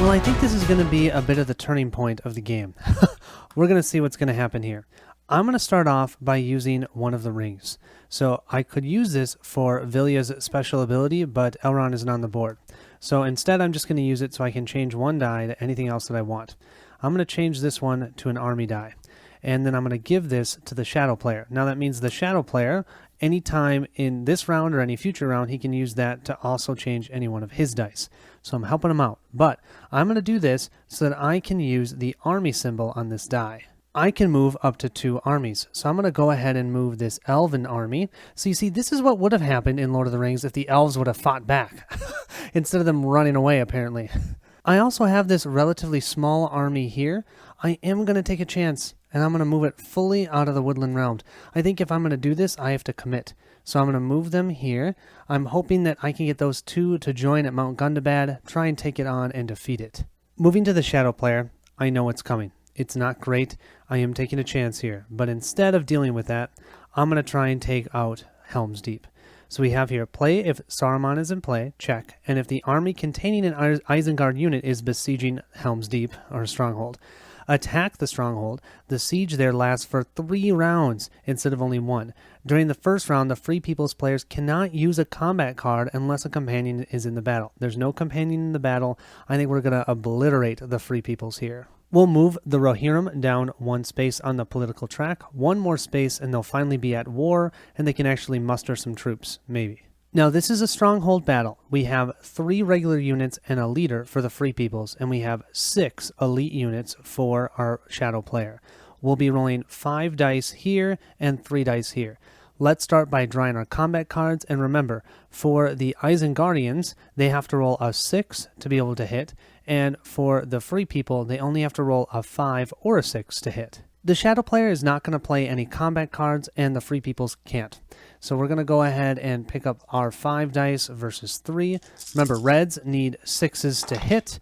Well, I think this is going to be a bit of the turning point of the game. We're going to see what's going to happen here. I'm going to start off by using one of the rings. So I could use this for Vilya's special ability, but Elrond isn't on the board. So instead, I'm just going to use it so I can change one die to anything else that I want. I'm going to change this one to an army die. And then I'm going to give this to the shadow player. Now that means the shadow player, anytime in this round or any future round, he can use that to also change any one of his dice. So I'm helping him out. But I'm going to do this so that I can use the army symbol on this die. I can move up to 2 armies. So I'm going to go ahead and move this elven army. So you see, this is what would have happened in Lord of the Rings if the elves would have fought back instead of them running away, apparently. I also have this relatively small army here. I am going to take a chance, and I'm going to move it fully out of the woodland realm. I think if I'm going to do this, I have to commit. So I'm going to move them here. I'm hoping that I can get those 2 to join at Mount Gundabad, try and take it on and defeat it. Moving to the shadow player, I know it's coming. It's not great. I am taking a chance here. But instead of dealing with that, I'm going to try and take out Helm's Deep. So we have here, play if Saruman is in play, check. And if the army containing an Isengard unit is besieging Helm's Deep, or Stronghold, attack the stronghold. The siege there lasts for 3 rounds instead of only 1. During the first round, the Free People's players cannot use a combat card unless a companion is in the battle. There's no companion in the battle. I think we're going to obliterate the Free Peoples here. We'll move the Rohirrim down 1 space on the political track, 1 more space, and they'll finally be at war, and they can actually muster some troops, maybe. Now, this is a stronghold battle. We have 3 regular units and a leader for the Free Peoples, and we have 6 elite units for our shadow player. We'll be rolling 5 dice here and 3 dice here. Let's start by drawing our combat cards, and remember, for the Isengardians, they have to roll a 6 to be able to hit, and for the Free People, they only have to roll a 5 or a 6 to hit. The shadow player is not going to play any combat cards, and the Free Peoples can't. So we're going to go ahead and pick up our 5 dice versus 3. Remember, reds need 6s to hit,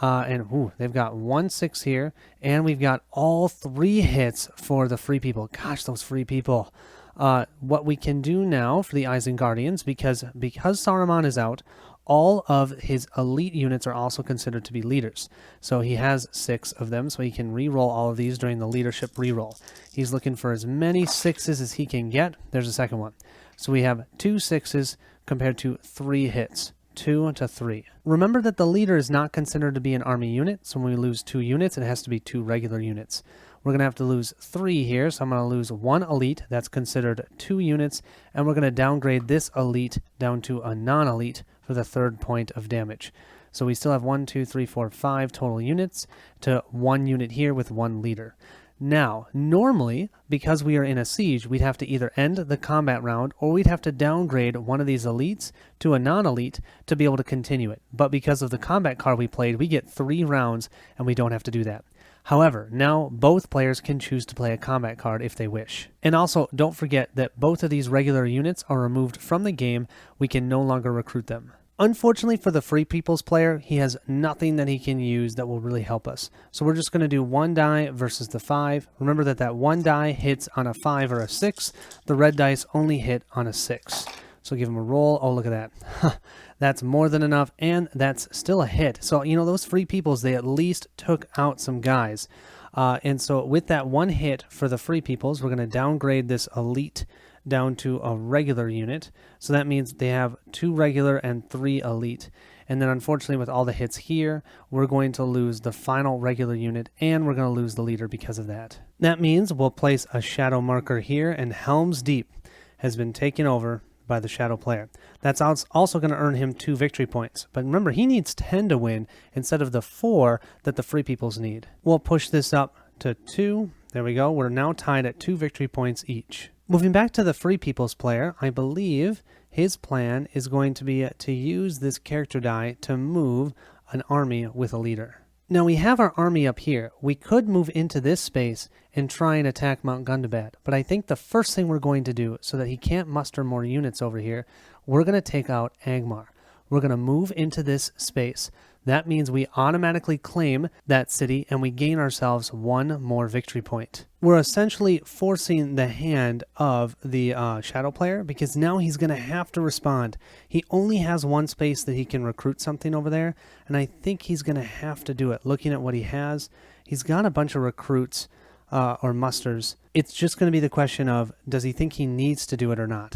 and they've got 1 6 here, and we've got all 3 hits for the Free People. Gosh, those Free People. What we can do now for the Isengardians, because Saruman is out, all of his elite units are also considered to be leaders. So he has 6 of them, so he can re-roll all of these during the leadership re-roll. He's looking for as many 6s as he can get. There's a second one. So we have 2 6s compared to 3 hits. 2 to 3. Remember that the leader is not considered to be an army unit, so when we lose 2 units, it has to be 2 regular units. We're going to have to lose 3 here, so I'm going to lose 1 elite. That's considered 2 units, and we're going to downgrade this elite down to a non-elite for the 3rd point of damage. So we still have 1, 2, 3, 4, 5 total units to 1 unit here with 1 leader. Now, normally, because we are in a siege, we'd have to either end the combat round or we'd have to downgrade one of these elites to a non-elite to be able to continue it. But because of the combat card we played, we get 3 rounds and we don't have to do that. However, now both players can choose to play a combat card if they wish. And also, don't forget that both of these regular units are removed from the game. We can no longer recruit them. Unfortunately for the Free People's player, he has nothing that he can use that will really help us. So we're just going to do 1 die versus the 5. Remember that 1 die hits on a 5 or a 6. The red dice only hit on a 6. So give him a roll. Oh, look at that. That's more than enough, and that's still a hit. So, those Free Peoples, they at least took out some guys. And so with that 1 hit for the Free Peoples, we're going to downgrade this elite down to a regular unit. So that means they have 2 regular and 3 elite. And then unfortunately with all the hits here, we're going to lose the final regular unit, and we're going to lose the leader because of that. That means we'll place a shadow marker here, and Helm's Deep has been taken over by the shadow player. That's also going to earn him 2 victory points. But remember, he needs 10 to win instead of the 4 that the Free Peoples need. We'll push this up to 2. There we go. We're now tied at 2 victory points each. Moving back to the Free People's player, I believe his plan is going to be to use this character die to move an army with a leader. Now we have our army up here. We could move into this space and try and attack Mount Gundabad, but I think the first thing we're going to do, so that he can't muster more units over here, we're going to take out Angmar. We're going to move into this space. That means we automatically claim that city and we gain ourselves one more victory point. We're essentially forcing the hand of the shadow player because now he's going to have to respond. He only has one space that he can recruit something over there, and I think he's going to have to do it. Looking at what he has, he's got a bunch of recruits or musters. It's just going to be the question of, does he think he needs to do it or not?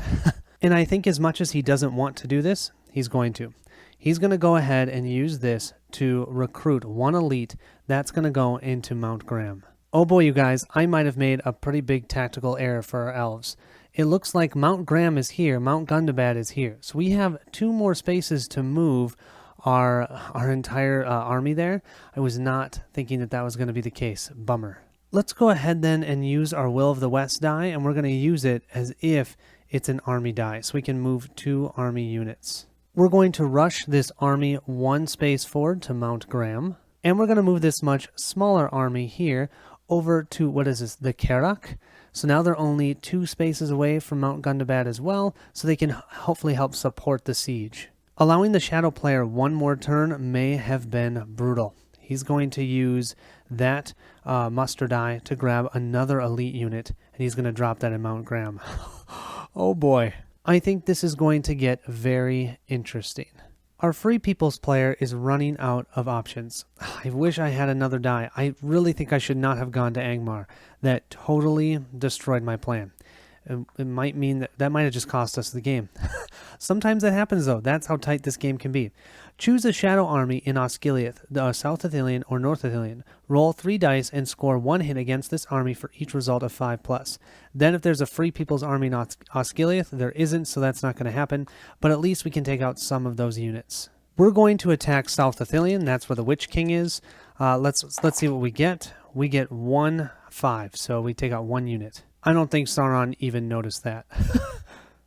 And I think as much as he doesn't want to do this, he's going to. He's going to go ahead and use this to recruit one elite that's going to go into Mount Graham. Oh boy, you guys, I might have made a pretty big tactical error for our elves. It looks like Mount Graham is here, Mount Gundabad is here. So we have 2 more spaces to move our entire army there. I was not thinking that that was going to be the case. Bummer. Let's go ahead then and use our Will of the West die, and we're going to use it as if it's an army die, so we can move 2 army units. We're going to rush this army 1 space forward to Mount Graham, and we're going to move this much smaller army here over to, what is this, the Kerak. So now they're only 2 spaces away from Mount Gundabad as well, so they can hopefully help support the siege. Allowing the shadow player 1 more turn may have been brutal. He's going to use that muster die to grab another elite unit, and he's going to drop that in Mount Graham. Oh boy. I think this is going to get very interesting. Our Free Peoples player is running out of options. I wish I had another die. I really think I should not have gone to Angmar. That totally destroyed my plan. It might mean that might have just cost us the game. Sometimes that happens though. That's how tight this game can be. Choose a shadow army in Osgiliath, the South Ithilien or North Ithilien. Roll 3 dice and score 1 hit against this army for each result of 5+. Then if there's a Free People's army in Osgiliath, there isn't, so that's not going to happen, but at least we can take out some of those units. We're going to attack South Ithilien. That's where the Witch King is. Let's see what we get. We get 1/5, so we take out 1 unit. I don't think Sauron even noticed that.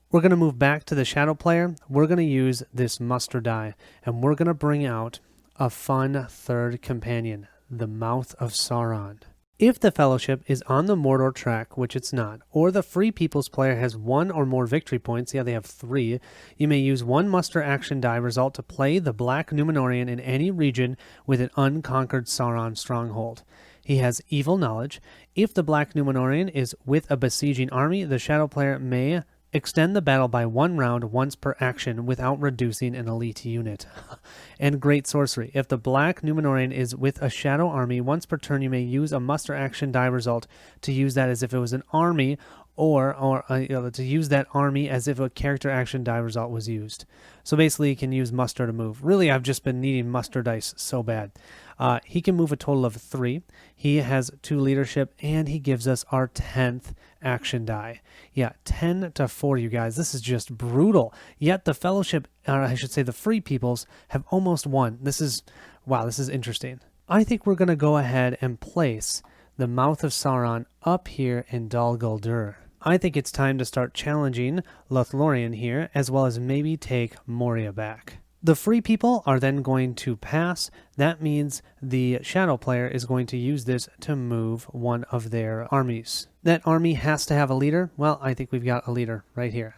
We're going to move back to the shadow player. We're going to use this muster die, and we're going to bring out a fun 3rd companion, the Mouth of Sauron. If the Fellowship is on the Mordor track, which it's not, or the Free Peoples player has 1 or more victory points, yeah, they have 3, you may use 1 muster action die result to play the Black Númenórean in any region with an unconquered Sauron stronghold. He has evil knowledge. If the Black Númenórean is with a besieging army, the shadow player may extend the battle by 1 round once per action without reducing an elite unit. And Great Sorcery. If the Black Númenórean is with a shadow army, once per turn you may use a muster action die result to use that as if it was an army, or to use that army as if a character action die result was used. So basically you can use muster to move. Really, I've just been needing muster dice so bad. He can move a total of 3. He has 2 leadership, and he gives us our 10th action die. Yeah, 10-4, you guys. This is just brutal. Yet the Fellowship, or I should say the Free Peoples, have almost won. Wow, this is interesting. I think we're going to go ahead and place the Mouth of Sauron up here in Dol Guldur. I think it's time to start challenging Lothlorien here, as well as maybe take Moria back. The Free People are then going to pass. That means the shadow player is going to use this to move one of their armies. That army has to have a leader. Well, I think we've got a leader right here.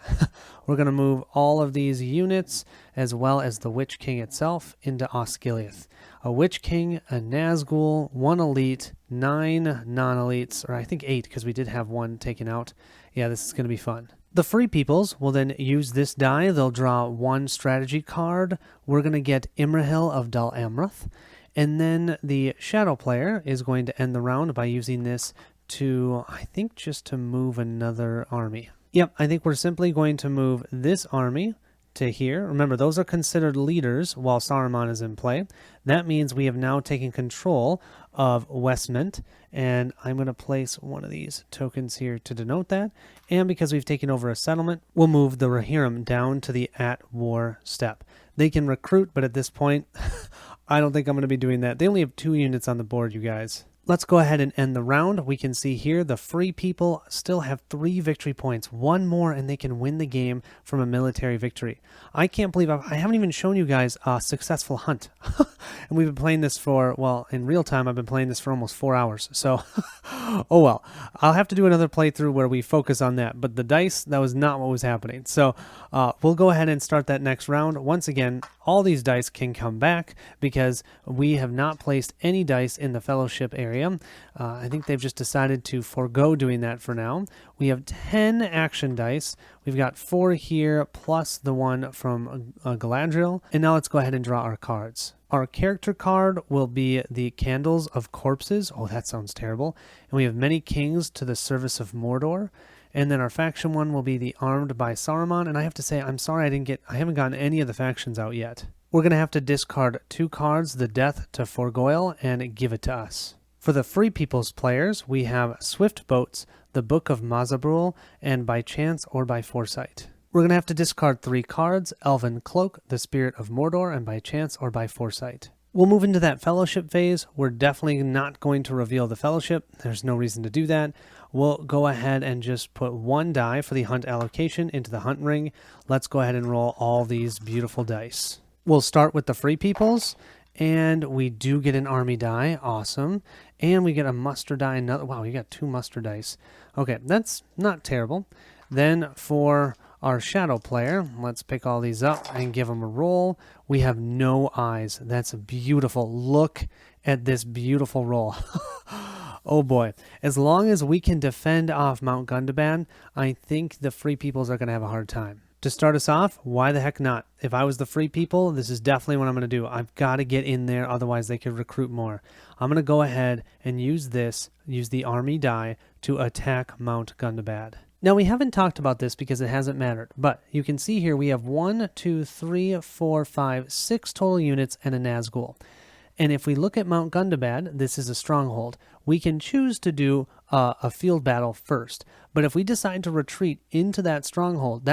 We're going to move all of these units, as well as the Witch King itself, into Osgiliath. A Witch King, a Nazgul, 1 elite, 9 non-elites, or I think 8 because we did have 1 taken out. Yeah, this is going to be fun. The Free Peoples will then use this die. They'll draw 1 strategy card. We're going to get Imrahil of Dal Amroth. And then the shadow player is going to end the round by using this to, I think, just to move another army. Yep, I think we're simply going to move this army to here. Remember, those are considered leaders while Saruman is in play. That means we have now taken control of Westment, and I'm going to place one of these tokens here to denote that. And because we've taken over a settlement, we'll move the Rohirrim down to the at-war step. They can recruit, but at this point, I don't think I'm going to be doing that. They only have 2 units on the board, you guys. Let's go ahead and end the round. We can see here the free people still have 3 victory points. One more and they can win the game from a military victory. I can't believe I haven't even shown you guys a successful hunt. And we've been playing this for, well, in real time, I've been playing this for almost 4 hours. So, oh well. I'll have to do another playthrough where we focus on that. But the dice, that was not what was happening. So, we'll go ahead and start that next round. Once again, all these dice can come back because we have not placed any dice in the fellowship area. I think they've just decided to forego doing that for now. We have 10 action dice. We've got 4 here plus the one from Galadriel. And now let's go ahead and draw our cards. Our character card will be the Candles of Corpses. Oh, that sounds terrible. And we have many kings to the service of Mordor. And then our faction one will be the Armed by Saruman. And I have to say, I'm sorry I haven't gotten any of the factions out yet. We're going to have to discard 2 cards, the Death to Forgoil, and give it to us. For the Free People's players, we have Swift Boats, the Book of Mazabrul, and By Chance or By Foresight. We're going to have to discard 3 cards, Elven Cloak, the Spirit of Mordor, and By Chance or By Foresight. We'll move into that fellowship phase. We're definitely not going to reveal the fellowship. There's no reason to do that. We'll go ahead and just put 1 die for the hunt allocation into the hunt ring. Let's go ahead and roll all these beautiful dice. We'll start with the Free Peoples. And we do get an army die. Awesome. And we get a muster die. Wow, we got 2 muster dice. Okay, that's not terrible. Then for our shadow player, let's pick all these up and give them a roll. We have no eyes. That's beautiful. Look at this beautiful roll. Oh boy. As long as we can defend off Mount Gundabad, I think the Free Peoples are going to have a hard time. To start us off, why the heck not? If I was the Free People, this is definitely what I'm going to do. I've got to get in there, otherwise they could recruit more. I'm going to go ahead and use the army die to attack Mount Gundabad. Now, we haven't talked about this because it hasn't mattered, but you can see here we have 1, 2, 3, 4, 5, 6 total units and a Nazgul. And if we look at Mount Gundabad, this is a stronghold. We can choose to do a field battle first. But if we decide to retreat into that stronghold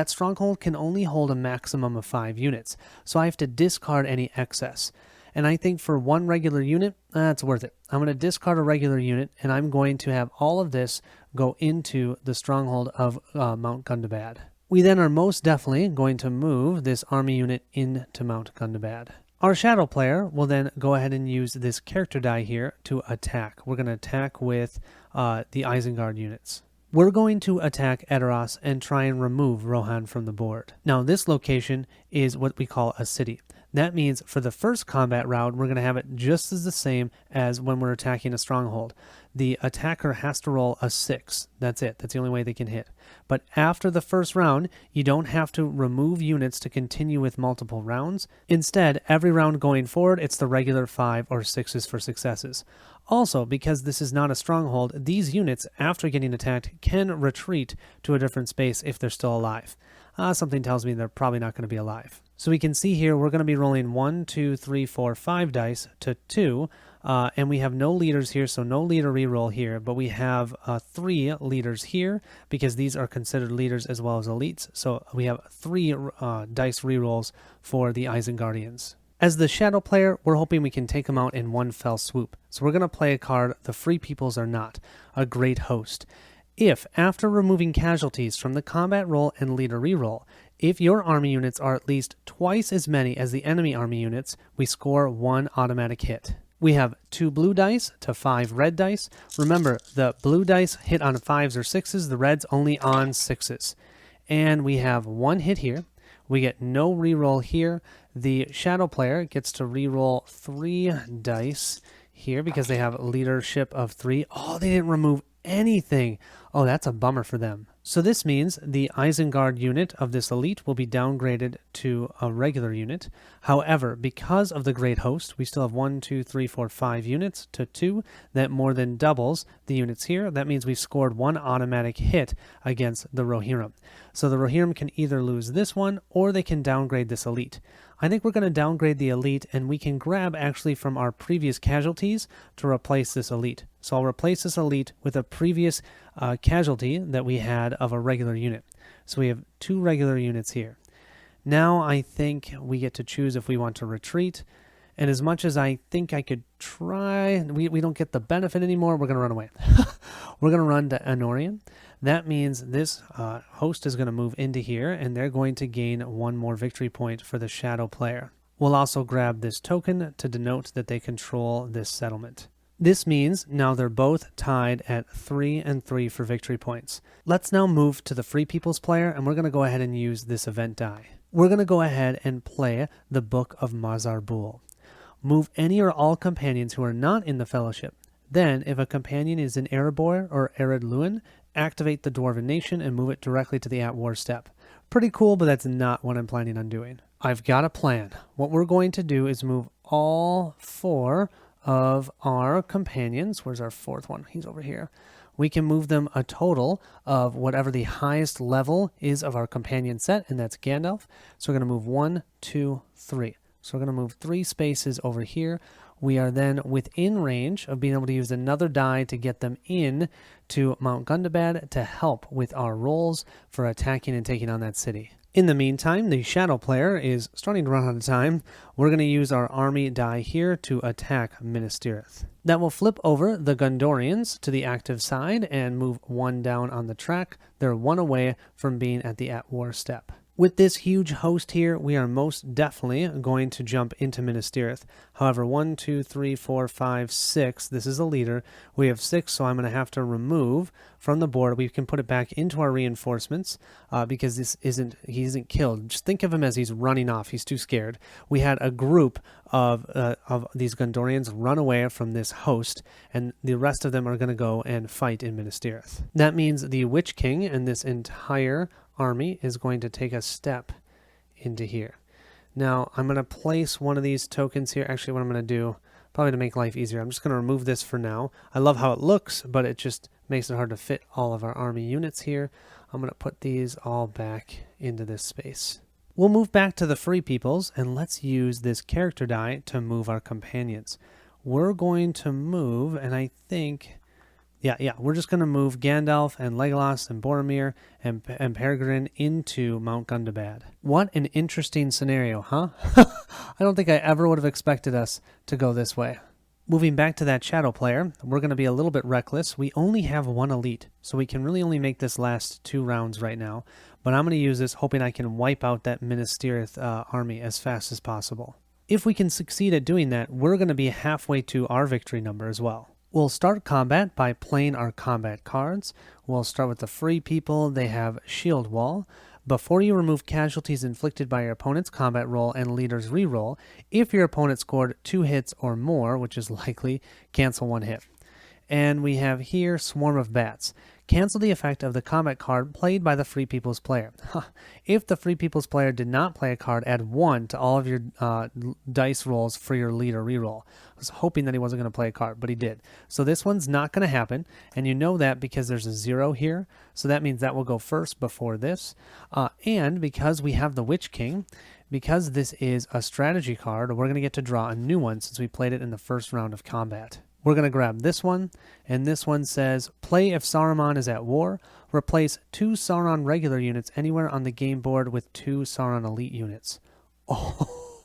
can only hold a maximum of 5 units. So I have to discard any excess. And I think for 1 regular unit, that's worth it. I'm going to discard a regular unit, and I'm going to have all of this go into the stronghold of Mount Gundabad. We then are most definitely going to move this army unit into Mount Gundabad. Our shadow player will then go ahead and use this character die here to attack. We're going to attack with the Isengard units. We're going to attack Edoras and try and remove Rohan from the board. Now, this location is what we call a city. That means for the first combat round, we're going to have it just as the same as when we're attacking a stronghold. The attacker has to roll a 6. That's it. That's the only way they can hit. But after the first round, you don't have to remove units to continue with multiple rounds. Instead, every round going forward, it's the regular 5 or 6s for successes. Also, because this is not a stronghold, these units, after getting attacked, can retreat to a different space if they're still alive. Something tells me they're probably not going to be alive. So we can see here we're going to be rolling 1, 2, 3, 4, 5 dice to 2. And we have no leaders here, so no leader reroll here. But we have 3 leaders here because these are considered leaders as well as elites. So we have 3 dice rerolls for the Isengardians. As the shadow player, we're hoping we can take them out in one fell swoop. So we're going to play a card, the Free Peoples Are Not, a Great Host. If, after removing casualties from the combat roll and leader reroll, if your army units are at least twice as many as the enemy army units, we score 1 automatic hit. We have 2 blue dice to 5 red dice. Remember, the blue dice hit on 5s or 6s, the reds only on 6s. And we have 1 hit here. We get no reroll here. The shadow player gets to reroll 3 dice here because they have leadership of 3. Oh, they didn't remove anything. Oh, that's a bummer for them. So this means the Isengard unit of this elite will be downgraded to a regular unit. However, because of the Great Host, we still have 1, 2, 3, 4, 5 units to 2. That more than doubles the units here. That means we've scored 1 automatic hit against the Rohirrim. So the Rohirrim can either lose this one or they can downgrade this elite. I think we're going to downgrade the elite, and we can grab actually from our previous casualties to replace this elite. So I'll replace this elite with a previous casualty that we had of a regular unit. So we have 2 regular units here. Now I think we get to choose if we want to retreat. And as much as I think I could try, we don't get the benefit anymore. We're going to run away. We're going to run to Anorian. That means this host is going to move into here, and they're going to gain one more victory point for the shadow player. We'll also grab this token to denote that they control this settlement. This means now they're both tied at 3 and 3 for victory points. Let's now move to the Free People's player, and we're going to go ahead and use this event die. We're going to go ahead and play the Book of Mazarbul. Move any or all companions who are not in the Fellowship. Then, if a companion is in Erebor or Ered Luin, activate the Dwarven Nation and move it directly to the at-war step. Pretty cool, but that's not what I'm planning on doing. I've got a plan. What we're going to do is move all 4 of our companions. Where's our 4th one? He's over here. We can move them a total of whatever the highest level is of our companion set, and that's Gandalf. So we're going to move 1, 2, 3. So we're going to move 3 spaces over here. We are then within range of being able to use another die to get them in to Mount Gundabad to help with our rolls for attacking and taking on that city. In the meantime, the shadow player is starting to run out of time. We're going to use our army die here to attack Minas Tirith. That will flip over the Gondorians to the active side and move 1 down on the track. They're 1 away from being at the at-war step. With this huge host here, we are most definitely going to jump into Minas Tirith. However, 1, 2, 3, 4, 5, 6, this is a leader. We have 6, so I'm going to have to remove from the board. We can put it back into our reinforcements because he isn't killed. Just think of him as he's running off. He's too scared. We had a group of these Gondorians run away from this host, and the rest of them are going to go and fight in Minas Tirith. That means the Witch King and this entire army is going to take a step into here. Now, I'm going to place one of these tokens here. Actually, what I'm going to do, probably to make life easier, I'm just going to remove this for now. I love how it looks, but it just makes it hard to fit all of our army units here. I'm going to put these all back into this space. We'll move back to the Free Peoples, and let's use this character die to move our companions. We're going to move, and I think... Yeah, we're just going to move Gandalf and Legolas and Boromir and Peregrine into Mount Gundabad. What an interesting scenario, huh? I don't think I ever would have expected us to go this way. Moving back to that shadow player, we're going to be a little bit reckless. We only have 1 elite, so we can really only make this last 2 rounds right now. But I'm going to use this hoping I can wipe out that Minas Tirith army as fast as possible. If we can succeed at doing that, we're going to be halfway to our victory number as well. We'll start combat by playing our combat cards. We'll start with the Free People. They have Shield Wall. Before you remove casualties inflicted by your opponent's combat roll and leader's reroll, if your opponent scored 2 hits or more, which is likely, cancel 1 hit. And we have here Swarm of Bats. Cancel the effect of the combat card played by the Free People's player. If the Free People's player did not play a card, add 1 to all of your dice rolls for your leader reroll. I was hoping that he wasn't going to play a card, but he did. So this one's not going to happen, and you know that because there's a 0 here. So that means that will go first before this. And because we have the Witch King, because this is a strategy card, we're going to get to draw a new one since we played it in the first round of combat. We're going to grab this one, and this one says, play if Saruman is at war. Replace 2 Sauron regular units anywhere on the game board with 2 Sauron elite units. Oh.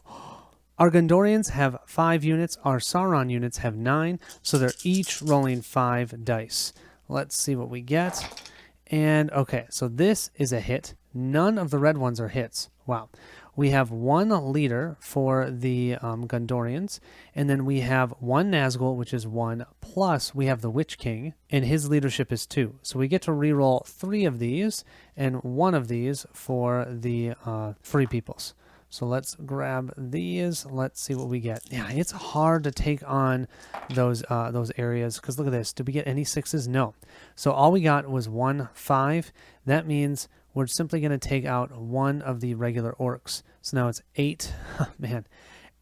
Our Gondorians have 5 units. Our Sauron units have 9, so they're each rolling 5 dice. Let's see what we get. And, okay, so this is a hit. None of the red ones are hits. Wow. We have 1 leader for the Gondorians, and then we have 1 Nazgul, which is 1, plus we have the Witch King, and his leadership is 2. So we get to reroll 3 of these, and 1 of these for the Free Peoples. So let's grab these. Let's see what we get. Yeah, it's hard to take on those areas, because look at this. Did we get any 6s? No. So all we got was 1 5. That means we're simply going to take out 1 of the regular orcs. So now it's 8. Man,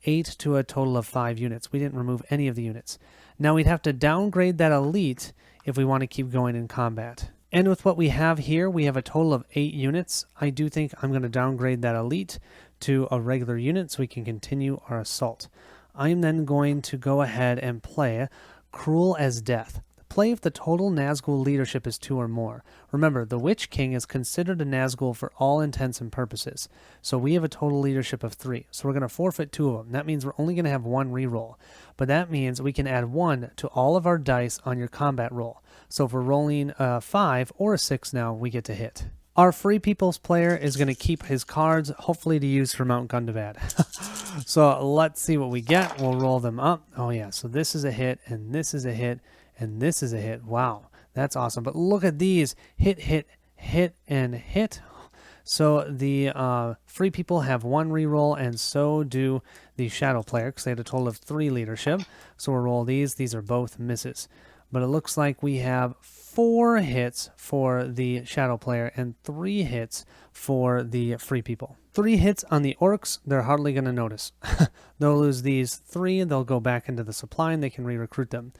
8 to a total of 5 units. We didn't remove any of the units. Now we'd have to downgrade that elite if we want to keep going in combat. And with what we have here, we have a total of 8 units. I do think I'm going to downgrade that elite to a regular unit so we can continue our assault. I am then going to go ahead and play Cruel as Death. Play if the total Nazgul leadership is 2 or more. Remember, the Witch King is considered a Nazgul for all intents and purposes. So we have a total leadership of 3. So we're going to forfeit 2 of them. That means we're only going to have 1 reroll. But that means we can add 1 to all of our dice on your combat roll. So if we're rolling a 5 or a 6 now, we get to hit. Our Free People's player is going to keep his cards, hopefully to use for Mount Gundabad. So let's see what we get. We'll roll them up. Oh yeah, so this is a hit, and this is a hit, and this is a hit. Wow, that's awesome. But look at these. Hit, hit, hit, and hit. So the Free People have 1 reroll, and so do the Shadow player, because they had a total of 3 leadership. So we'll roll these. These are both misses. But it looks like we have 4 hits for the Shadow player and 3 hits for the Free People. 3 hits on the Orcs, they're hardly going to notice. They'll lose these 3, they'll go back into the supply, and they can re-recruit them.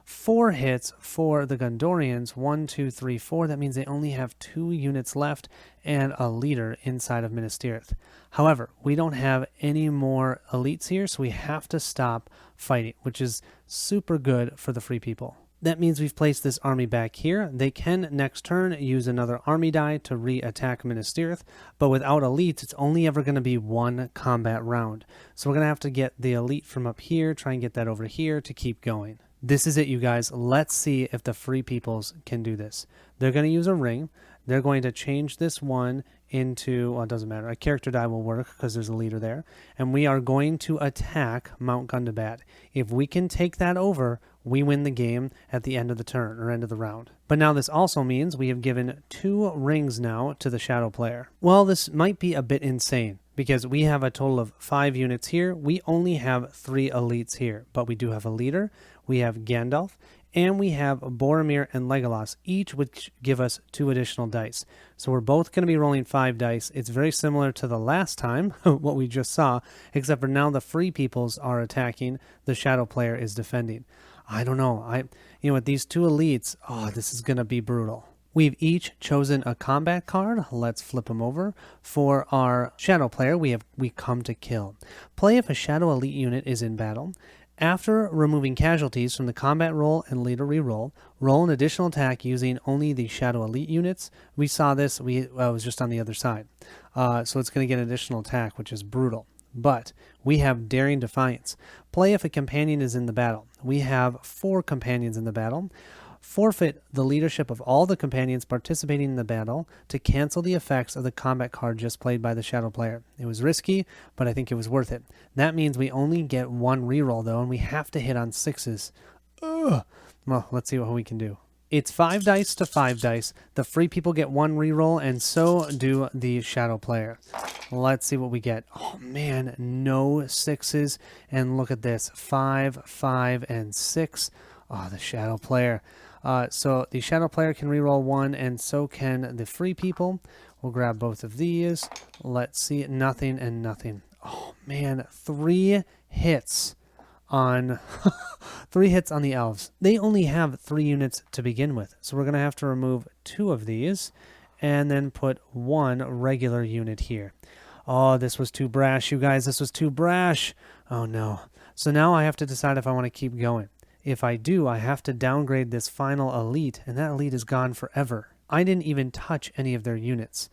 4 hits for the Gondorians, 1, 2, 3, 4. That means they only have 2 units left and a leader inside of Minas Tirith. However, we don't have any more elites here, so we have to stop fighting, which is super good for the Free People. That means we've placed this army back here. They can, next turn, use another army die to re-attack Minas Tirith, but without elites, it's only ever going to be 1 combat round. So we're going to have to get the elite from up here, try and get that over here to keep going. This is it, you guys. Let's see if the Free Peoples can do this. They're going to use a ring. They're going to change this one into, well, it doesn't matter. A character die will work because there's a leader there. And we are going to attack Mount Gundabad. If we can take that over, we win the game at the end of the turn or end of the round. But now this also means we have given 2 rings now to the Shadow player. Well, this might be a bit insane because we have a total of 5 units here. We only have 3 elites here, but we do have a leader. We have Gandalf, and we have Boromir and Legolas, each which give us 2 additional dice. So we're both going to be rolling 5 dice. It's very similar to the last time, what we just saw, except for now the Free Peoples are attacking, the Shadow player is defending. I don't know. With these 2 elites, this is going to be brutal. We've each chosen a combat card. Let's flip them over. For our Shadow player, we come to kill. Play if a Shadow elite unit is in battle. After removing casualties from the combat roll and leader reroll, roll an additional attack using only the Shadow elite units. We saw this. It was just on the other side. So it's going to get an additional attack, which is brutal. But we have Daring Defiance. Play if a companion is in the battle. We have 4 companions in the battle. Forfeit the leadership of all the companions participating in the battle to cancel the effects of the combat card just played by the Shadow player. It was risky, but I think it was worth it. That means we only get 1 reroll, though, and we have to hit on 6s. Ugh. Well, let's see what we can do. It's 5 dice to 5 dice. The Free People get 1 reroll, and so do the Shadow player. Let's see what we get. Oh, man, no 6s. And look at this. 5, 5, and 6. Oh, the Shadow player. So the Shadow player can reroll 1, and so can the Free People. We'll grab both of these. Let's see. Nothing and nothing. Oh, man. 3 hits on 3 hits on the elves. They only have 3 units to begin with, so we're going to have to remove 2 of these and then put 1 regular unit here. Oh, this was too brash, you guys. This was too brash. Oh, no. So now I have to decide if I want to keep going. If I do, I have to downgrade this final elite, and that elite is gone forever. I didn't even touch any of their units.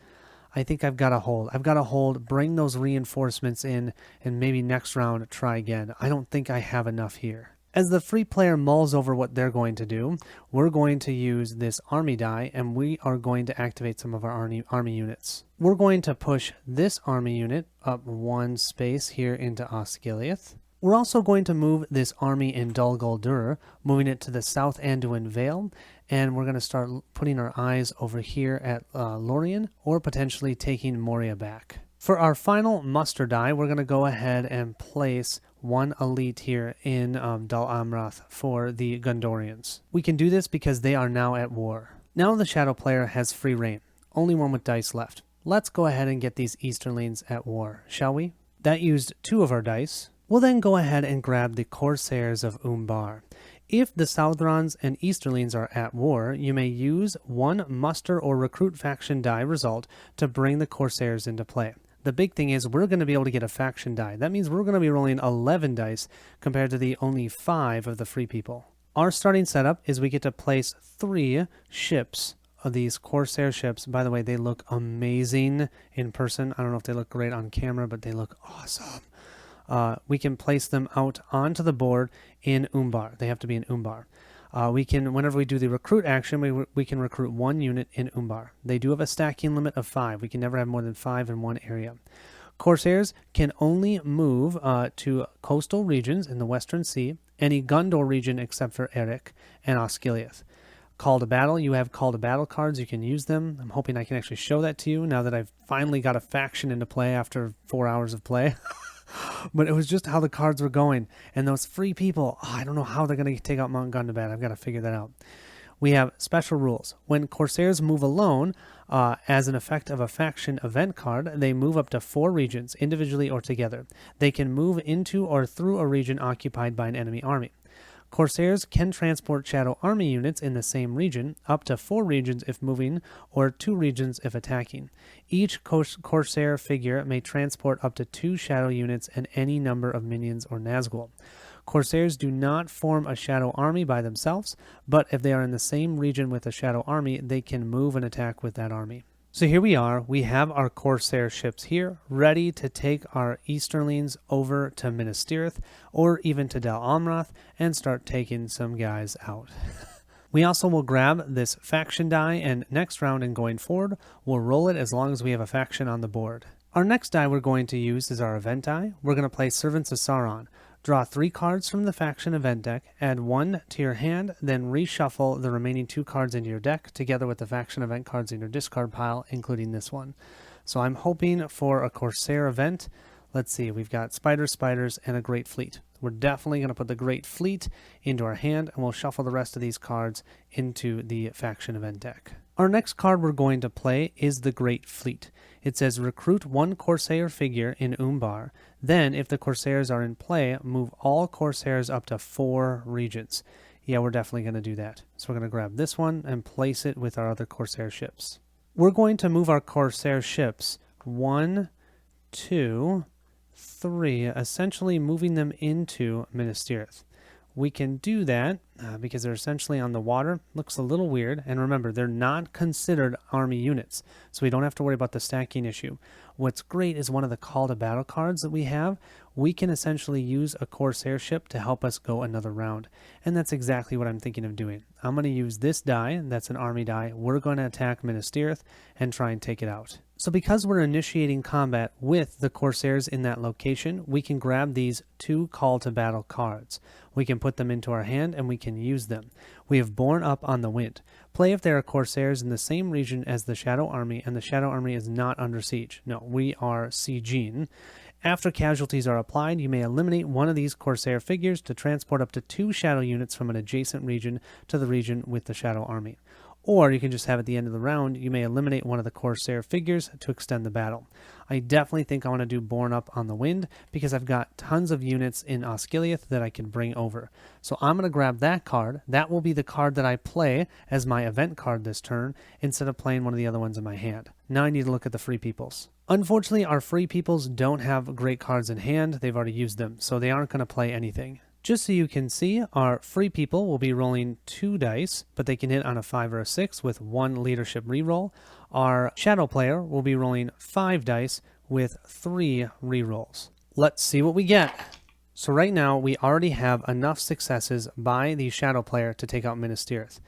I think I've got to hold. I've got to hold, bring those reinforcements in, and maybe next round try again. I don't think I have enough here. As the free player mulls over what they're going to do, we're going to use this army die, and we are going to activate some of our army units. We're going to push this army unit up 1 space here into Osgiliath. We're also going to move this army in Dol Guldur, moving it to the South Anduin Vale, and we're going to start putting our eyes over here at Lorien, or potentially taking Moria back. For our final muster die, we're going to go ahead and place 1 elite here in Dol Amroth for the Gondorians. We can do this because they are now at war. Now the Shadow player has free reign, only 1 with dice left. Let's go ahead and get these Easterlings at war, shall we? That used 2 of our dice. We'll then go ahead and grab the Corsairs of Umbar. If the Southrons and Easterlings are at war, you may use 1 muster or recruit faction die result to bring the Corsairs into play. The big thing is we're going to be able to get a faction die. That means we're going to be rolling 11 dice compared to the only 5 of the free people. Our starting setup is we get to place 3 ships of these Corsair ships. By the way, they look amazing in person. I don't know if they look great on camera, but they look awesome. We can place them out onto the board in Umbar. They have to be in Umbar. We can, whenever we do the recruit action, we can recruit 1 unit in Umbar. They do have a stacking limit of 5. We can never have more than 5 in one area. Corsairs can only move to coastal regions in the Western Sea, any Gondor region except for Eric and Osgiliath. Call to battle, you have call to battle cards, you can use them. I'm hoping I can actually show that to you now that I've finally got a faction into play after 4 hours of play. But it was just how the cards were going. And those free people, I don't know how they're going to take out Mount Gundabad. I've got to figure that out. We have special rules. When Corsairs move alone, as an effect of a faction event card, they move up to 4 regions, individually or together. They can move into or through a region occupied by an enemy army. Corsairs can transport Shadow Army units in the same region, up to 4 regions if moving, or 2 regions if attacking. Each Corsair figure may transport up to 2 Shadow units and any number of minions or Nazgul. Corsairs do not form a Shadow Army by themselves, but if they are in the same region with a Shadow Army, they can move and attack with that army. So here we are, we have our Corsair ships here, ready to take our Easterlings over to Minas Tirith, or even to Dal Amroth, and start taking some guys out. We also will grab this faction die, and next round and going forward, we'll roll it as long as we have a faction on the board. Our next die we're going to use is our event die. We're going to play Servants of Sauron. Draw 3 cards from the faction event deck, add 1 to your hand, then reshuffle the remaining 2 cards into your deck together with the faction event cards in your discard pile, including this one. So I'm hoping for a Corsair event. Let's see, we've got Spiders, and a Great Fleet. We're definitely going to put the Great Fleet into our hand, and we'll shuffle the rest of these cards into the faction event deck. Our next card we're going to play is the Great Fleet. It says recruit 1 Corsair figure in Umbar. Then, if the Corsairs are in play, move all Corsairs up to 4 regions. Yeah, we're definitely going to do that. So we're going to grab this one and place it with our other Corsair ships. We're going to move our Corsair ships 1, 2, 3, essentially moving them into Minas Tirith. We can do that because they're essentially on the water. Looks a little weird. And remember, they're not considered army units, so we don't have to worry about the stacking issue. What's great is one of the call to battle cards that we have. We can essentially use a Corsair ship to help us go another round. And that's exactly what I'm thinking of doing. I'm going to use this die. That's an army die. We're going to attack Minas Tirith and try and take it out. So because we're initiating combat with the Corsairs in that location, we can grab these 2 call to battle cards. We can put them into our hand and we can use them. We have Borne Up on the Wind. Play if there are Corsairs in the same region as the Shadow Army and the Shadow Army is not under siege. No, we are sieging. After casualties are applied, you may eliminate one of these Corsair figures to transport up to 2 Shadow units from an adjacent region to the region with the Shadow Army. Or you can just have at the end of the round, you may eliminate one of the Corsair figures to extend the battle. I definitely think I want to do Borne Up on the Wind because I've got tons of units in Osgiliath that I can bring over. So I'm going to grab that card. That will be the card that I play as my event card this turn instead of playing one of the other ones in my hand. Now I need to look at the Free Peoples. Unfortunately, our Free Peoples don't have great cards in hand. They've already used them, so they aren't going to play anything. Just so you can see, our Free People will be rolling 2 dice, but they can hit on a 5 or a 6 with 1 leadership reroll. Our Shadow player will be rolling 5 dice with 3 rerolls. Let's see what we get. So right now, we already have enough successes by the Shadow player to take out Minas Tirith.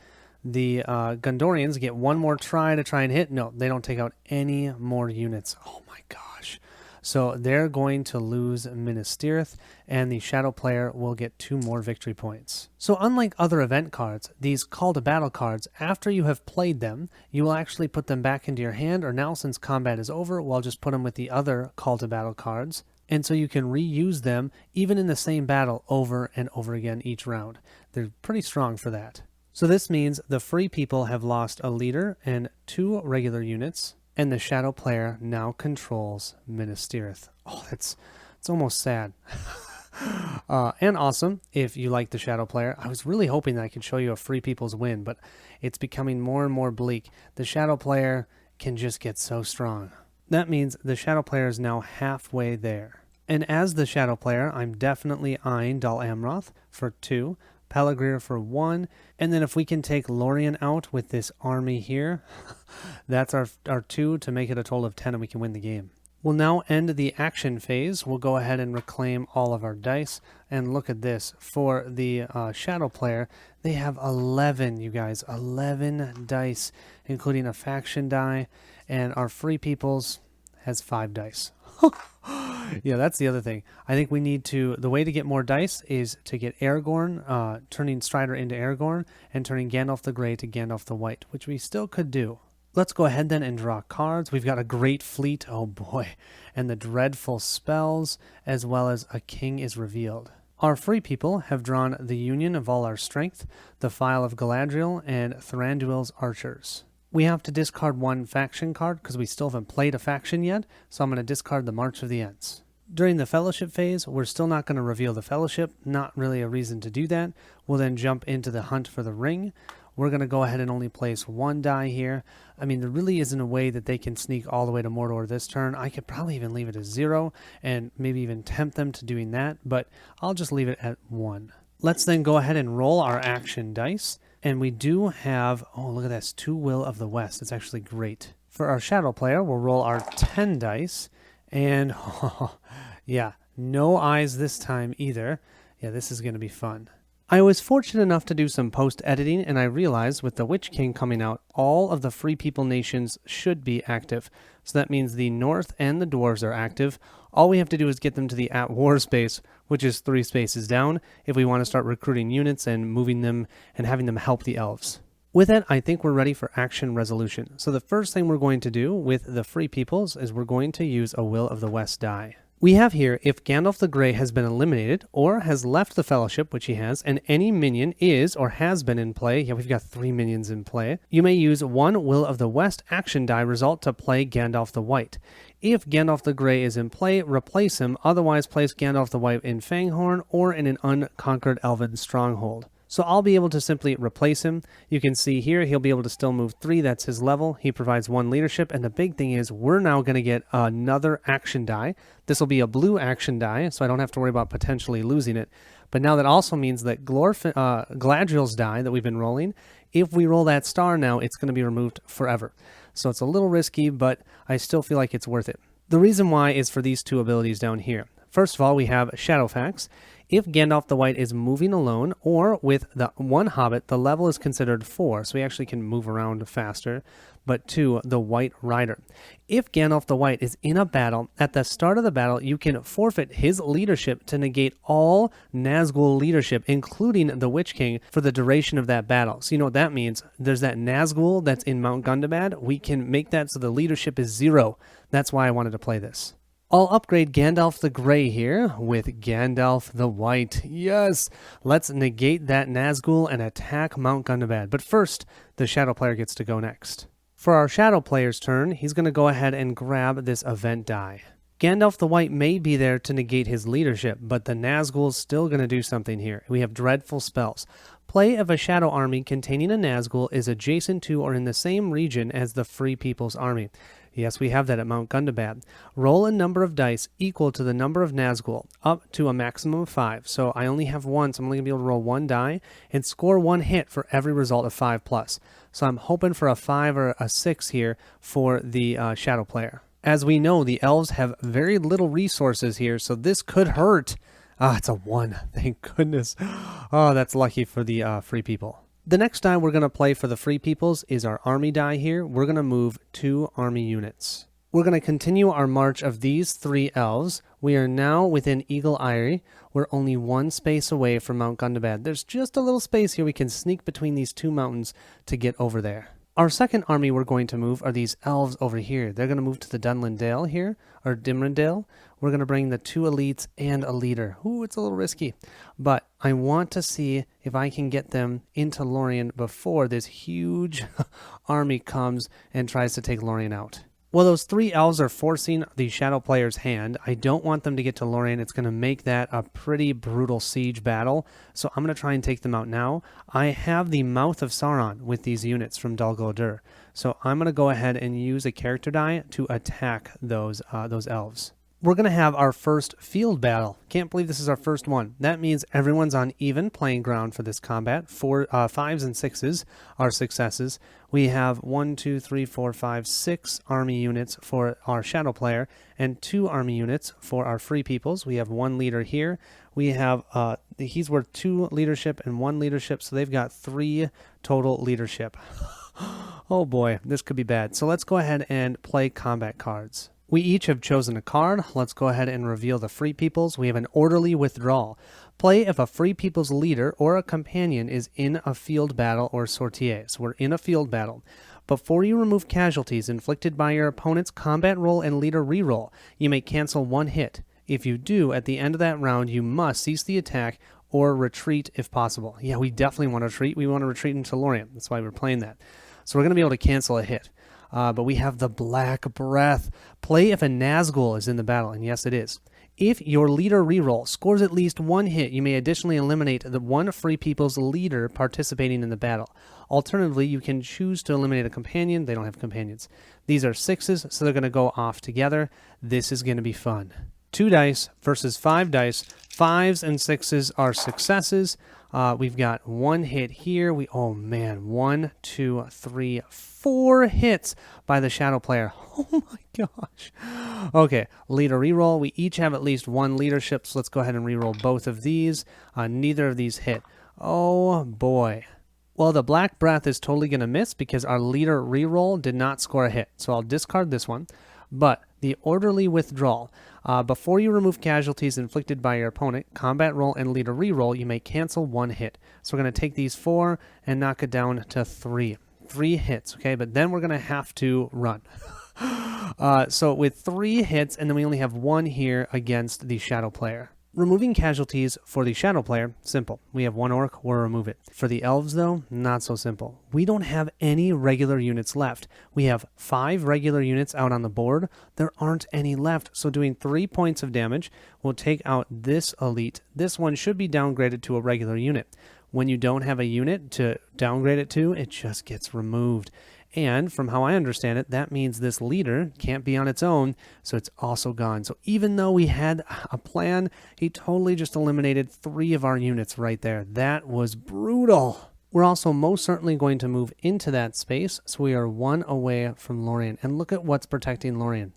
The Gondorians get 1 more try to try and hit. No, they don't take out any more units. Oh my gosh. So they're going to lose Minas Tirith, and the Shadow player will get 2 more victory points. So unlike other event cards, these call to battle cards, after you have played them, you will actually put them back into your hand, or now since combat is over, we'll just put them with the other call to battle cards. And so you can reuse them even in the same battle over and over again each round. They're pretty strong for that. So this means the Free People have lost a leader and 2 regular units, and the Shadow player now controls Minas Tirith. Oh, it's almost sad. And awesome if you like the Shadow player. I was really hoping that I could show you a Free People's win, but it's becoming more and more bleak. The Shadow player can just get so strong. That means the Shadow player is now halfway there. And as the Shadow player, I'm definitely eyeing Dal Amroth for 2, Pelagrir for 1, and then if we can take Lorien out with this army here, that's our 2 to make it a total of 10 and we can win the game. We'll now end the action phase. We'll go ahead and reclaim all of our dice. And look at this. For the shadow player, they have 11, you guys. 11 dice, including a faction die. And our free peoples has 5 dice. Yeah, that's the other thing. I think we need to... The way to get more dice is to get Aragorn, turning Strider into Aragorn, and turning Gandalf the Grey to Gandalf the White, which we still could do. Let's go ahead then and draw cards. We've got a great fleet, oh boy, and the dreadful spells, as well as a king is revealed. Our free people have drawn the union of all our strength, the file of Galadriel, and Thranduil's archers. We have to discard 1 faction card because we still haven't played a faction yet, so I'm going to discard the March of the Ents. During the fellowship phase, we're still not going to reveal the fellowship, not really a reason to do that. We'll then jump into the hunt for the ring. We're going to go ahead and only place 1 die here. I mean, there really isn't a way that they can sneak all the way to Mordor this turn. I could probably even leave it as 0 and maybe even tempt them to doing that, but I'll just leave it at 1. Let's then go ahead and roll our action dice. And we do have, oh, look at this, 2 Will of the West. It's actually great. For our shadow player, we'll roll our 10 dice. And, oh, yeah, no eyes this time either. Yeah, this is going to be fun. I was fortunate enough to do some post-editing, and I realized with the Witch King coming out, all of the Free People nations should be active. So that means the North and the Dwarves are active. All we have to do is get them to the at-war space, which is 3 spaces down, if we want to start recruiting units and moving them and having them help the elves. With that, I think we're ready for action resolution. So the first thing we're going to do with the Free Peoples is we're going to use a Will of the West die. We have here, if Gandalf the Grey has been eliminated or has left the Fellowship, which he has, and any minion is or has been in play, yeah, we've got 3 minions in play, you may use 1 Will of the West action die result to play Gandalf the White. If Gandalf the Grey is in play, replace him, otherwise place Gandalf the White in Fanghorn or in an unconquered elven stronghold. So I'll be able to simply replace him. You can see here he'll be able to still move 3. That's his level. He provides 1 leadership. And the big thing is we're now going to get another action die. This will be a blue action die, so I don't have to worry about potentially losing it. But now that also means that Galadriel's die that we've been rolling, if we roll that star now, it's going to be removed forever. So it's a little risky, but I still feel like it's worth it. The reason why is for these 2 abilities down here. First of all, we have Shadowfax. If Gandalf the White is moving alone or with the 1 hobbit, the level is considered 4, so he actually can move around faster. But 2, the White Rider. If Gandalf the White is in a battle, at the start of the battle, you can forfeit his leadership to negate all Nazgul leadership, including the Witch King, for the duration of that battle. So you know what that means? There's that Nazgul that's in Mount Gundabad. We can make that so the leadership is 0. That's why I wanted to play this. I'll upgrade Gandalf the Grey here with Gandalf the White. Yes! Let's negate that Nazgul and attack Mount Gundabad. But first, the Shadow player gets to go next. For our Shadow player's turn, he's going to go ahead and grab this event die. Gandalf the White may be there to negate his leadership, but the Nazgul's still going to do something here. We have dreadful spells. Play if a Shadow army containing a Nazgul is adjacent to or in the same region as the Free People's army. Yes, we have that at Mount Gundabad. Roll a number of dice equal to the number of Nazgul, up to a maximum of 5. So I only have 1, so I'm only going to be able to roll 1 die and score 1 hit for every result of 5+. So I'm hoping for a 5 or a 6 here for the Shadow player. As we know, the elves have very little resources here, so this could hurt. Ah, it's a 1. Thank goodness. Oh, that's lucky for the Free People. The next die we're going to play for the Free Peoples is our army die here. We're going to move 2 army units. We're going to continue our march of these 3 elves. We are now within Eagle Eyrie. We're only 1 space away from Mount Gundabad. There's just a little space here. We can sneak between these 2 mountains to get over there. Our second army we're going to move are these elves over here. They're going to move to the Dunlin Dale here, or Dimrindale. We're going to bring the 2 elites and a leader. Ooh, it's a little risky. But I want to see if I can get them into Lorien before this huge army comes and tries to take Lorien out. Well, those 3 elves are forcing the Shadow player's hand. I don't want them to get to Lorien. It's going to make that a pretty brutal siege battle. So I'm going to try and take them out now. I have the Mouth of Sauron with these units from Dol Guldur. So I'm going to go ahead and use a character die to attack those elves. We're going to have our first field battle. Can't believe this is our first one. That means everyone's on even playing ground for this combat. 5s and 6s are successes. We have 1, 2, 3, 4, 5, 6 army units for our shadow player and 2 army units for our free peoples. We have 1 leader here. We have, he's worth 2 leadership and 1 leadership, so they've got 3 total leadership. Oh boy, this could be bad. So let's go ahead and play combat cards. We each have chosen a card. Let's go ahead and reveal the free peoples. We have an orderly withdrawal. Play if a free people's leader or a companion is in a field battle or sortie. So we're in a field battle. Before you remove casualties inflicted by your opponent's combat roll and leader reroll, you may cancel 1 hit. If you do, at the end of that round, you must cease the attack or retreat if possible. Yeah, we definitely want to retreat. We want to retreat into Lorien. That's why we're playing that. So we're going to be able to cancel a hit. But we have the Black Breath. Play if a Nazgul is in the battle, and yes, it is. If your leader reroll scores at least 1 hit, you may additionally eliminate the 1 free people's leader participating in the battle. Alternatively, you can choose to eliminate a companion. They don't have companions. These are 6s, so they're going to go off together. This is going to be fun. 2 dice versus 5 dice. 5s and 6s are successes. We've got 1 hit here. Oh man, 1, 2, 3, 4 hits by the shadow player. Oh my gosh. Okay, leader reroll. We each have at least 1 leadership, so let's go ahead and reroll both of these. Neither of these hit. Oh boy. Well, the Black Breath is totally going to miss because our leader reroll did not score a hit. So I'll discard this one. But the orderly withdrawal. Before you remove casualties inflicted by your opponent, combat roll and leader reroll, you may cancel 1 hit. So we're going to take these 4 and knock it down to 3. 3 hits, okay? But then we're going to have to run. So with 3 hits, and then we only have 1 here against the shadow player. Removing casualties for the shadow player, simple. We have 1 orc, we'll remove it. For the elves, though, not so simple. We don't have any regular units left. We have 5 regular units out on the board. There aren't any left, so doing 3 points of damage will take out this elite. This one should be downgraded to a regular unit. When you don't have a unit to downgrade it to, it just gets removed. And from how I understand it, that means this leader can't be on its own, so it's also gone. So even though we had a plan, he totally just eliminated 3 of our units right there. That was brutal. We're also most certainly going to move into that space, so we are 1 away from Lorien. And look at what's protecting Lorien.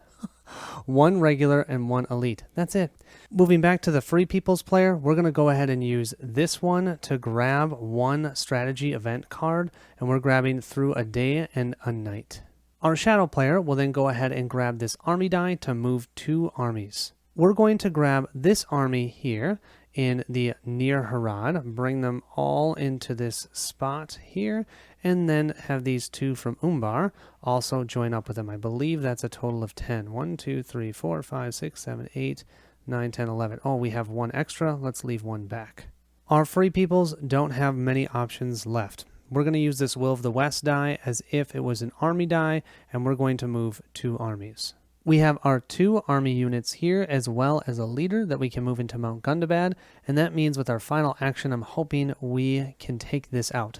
1 regular and 1 elite. That's it. Moving back to the Free People's player, we're going to go ahead and use this one to grab 1 strategy event card, and we're grabbing Through a Day and a Night. Our Shadow player will then go ahead and grab this army die to move 2 armies. We're going to grab this army here in the Near Harad, bring them all into this spot here, and then have these 2 from Umbar also join up with them. I believe that's a total of 10. 1, 2, 3, 4, 5, 6, 7, 8, 9, 10, 11. Oh, we have 1 extra. Let's leave 1 back. Our free peoples don't have many options left. We're going to use this Will of the West die as if it was an army die, and we're going to move 2 armies. We have our 2 army units here, as well as a leader that we can move into Mount Gundabad, and that means with our final action, I'm hoping we can take this out.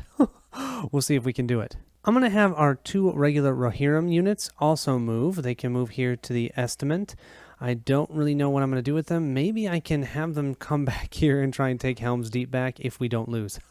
We'll see if we can do it. I'm going to have our 2 regular Rohirrim units also move. They can move here to the Estament. I don't really know what I'm going to do with them. Maybe I can have them come back here and try and take Helm's Deep back if we don't lose.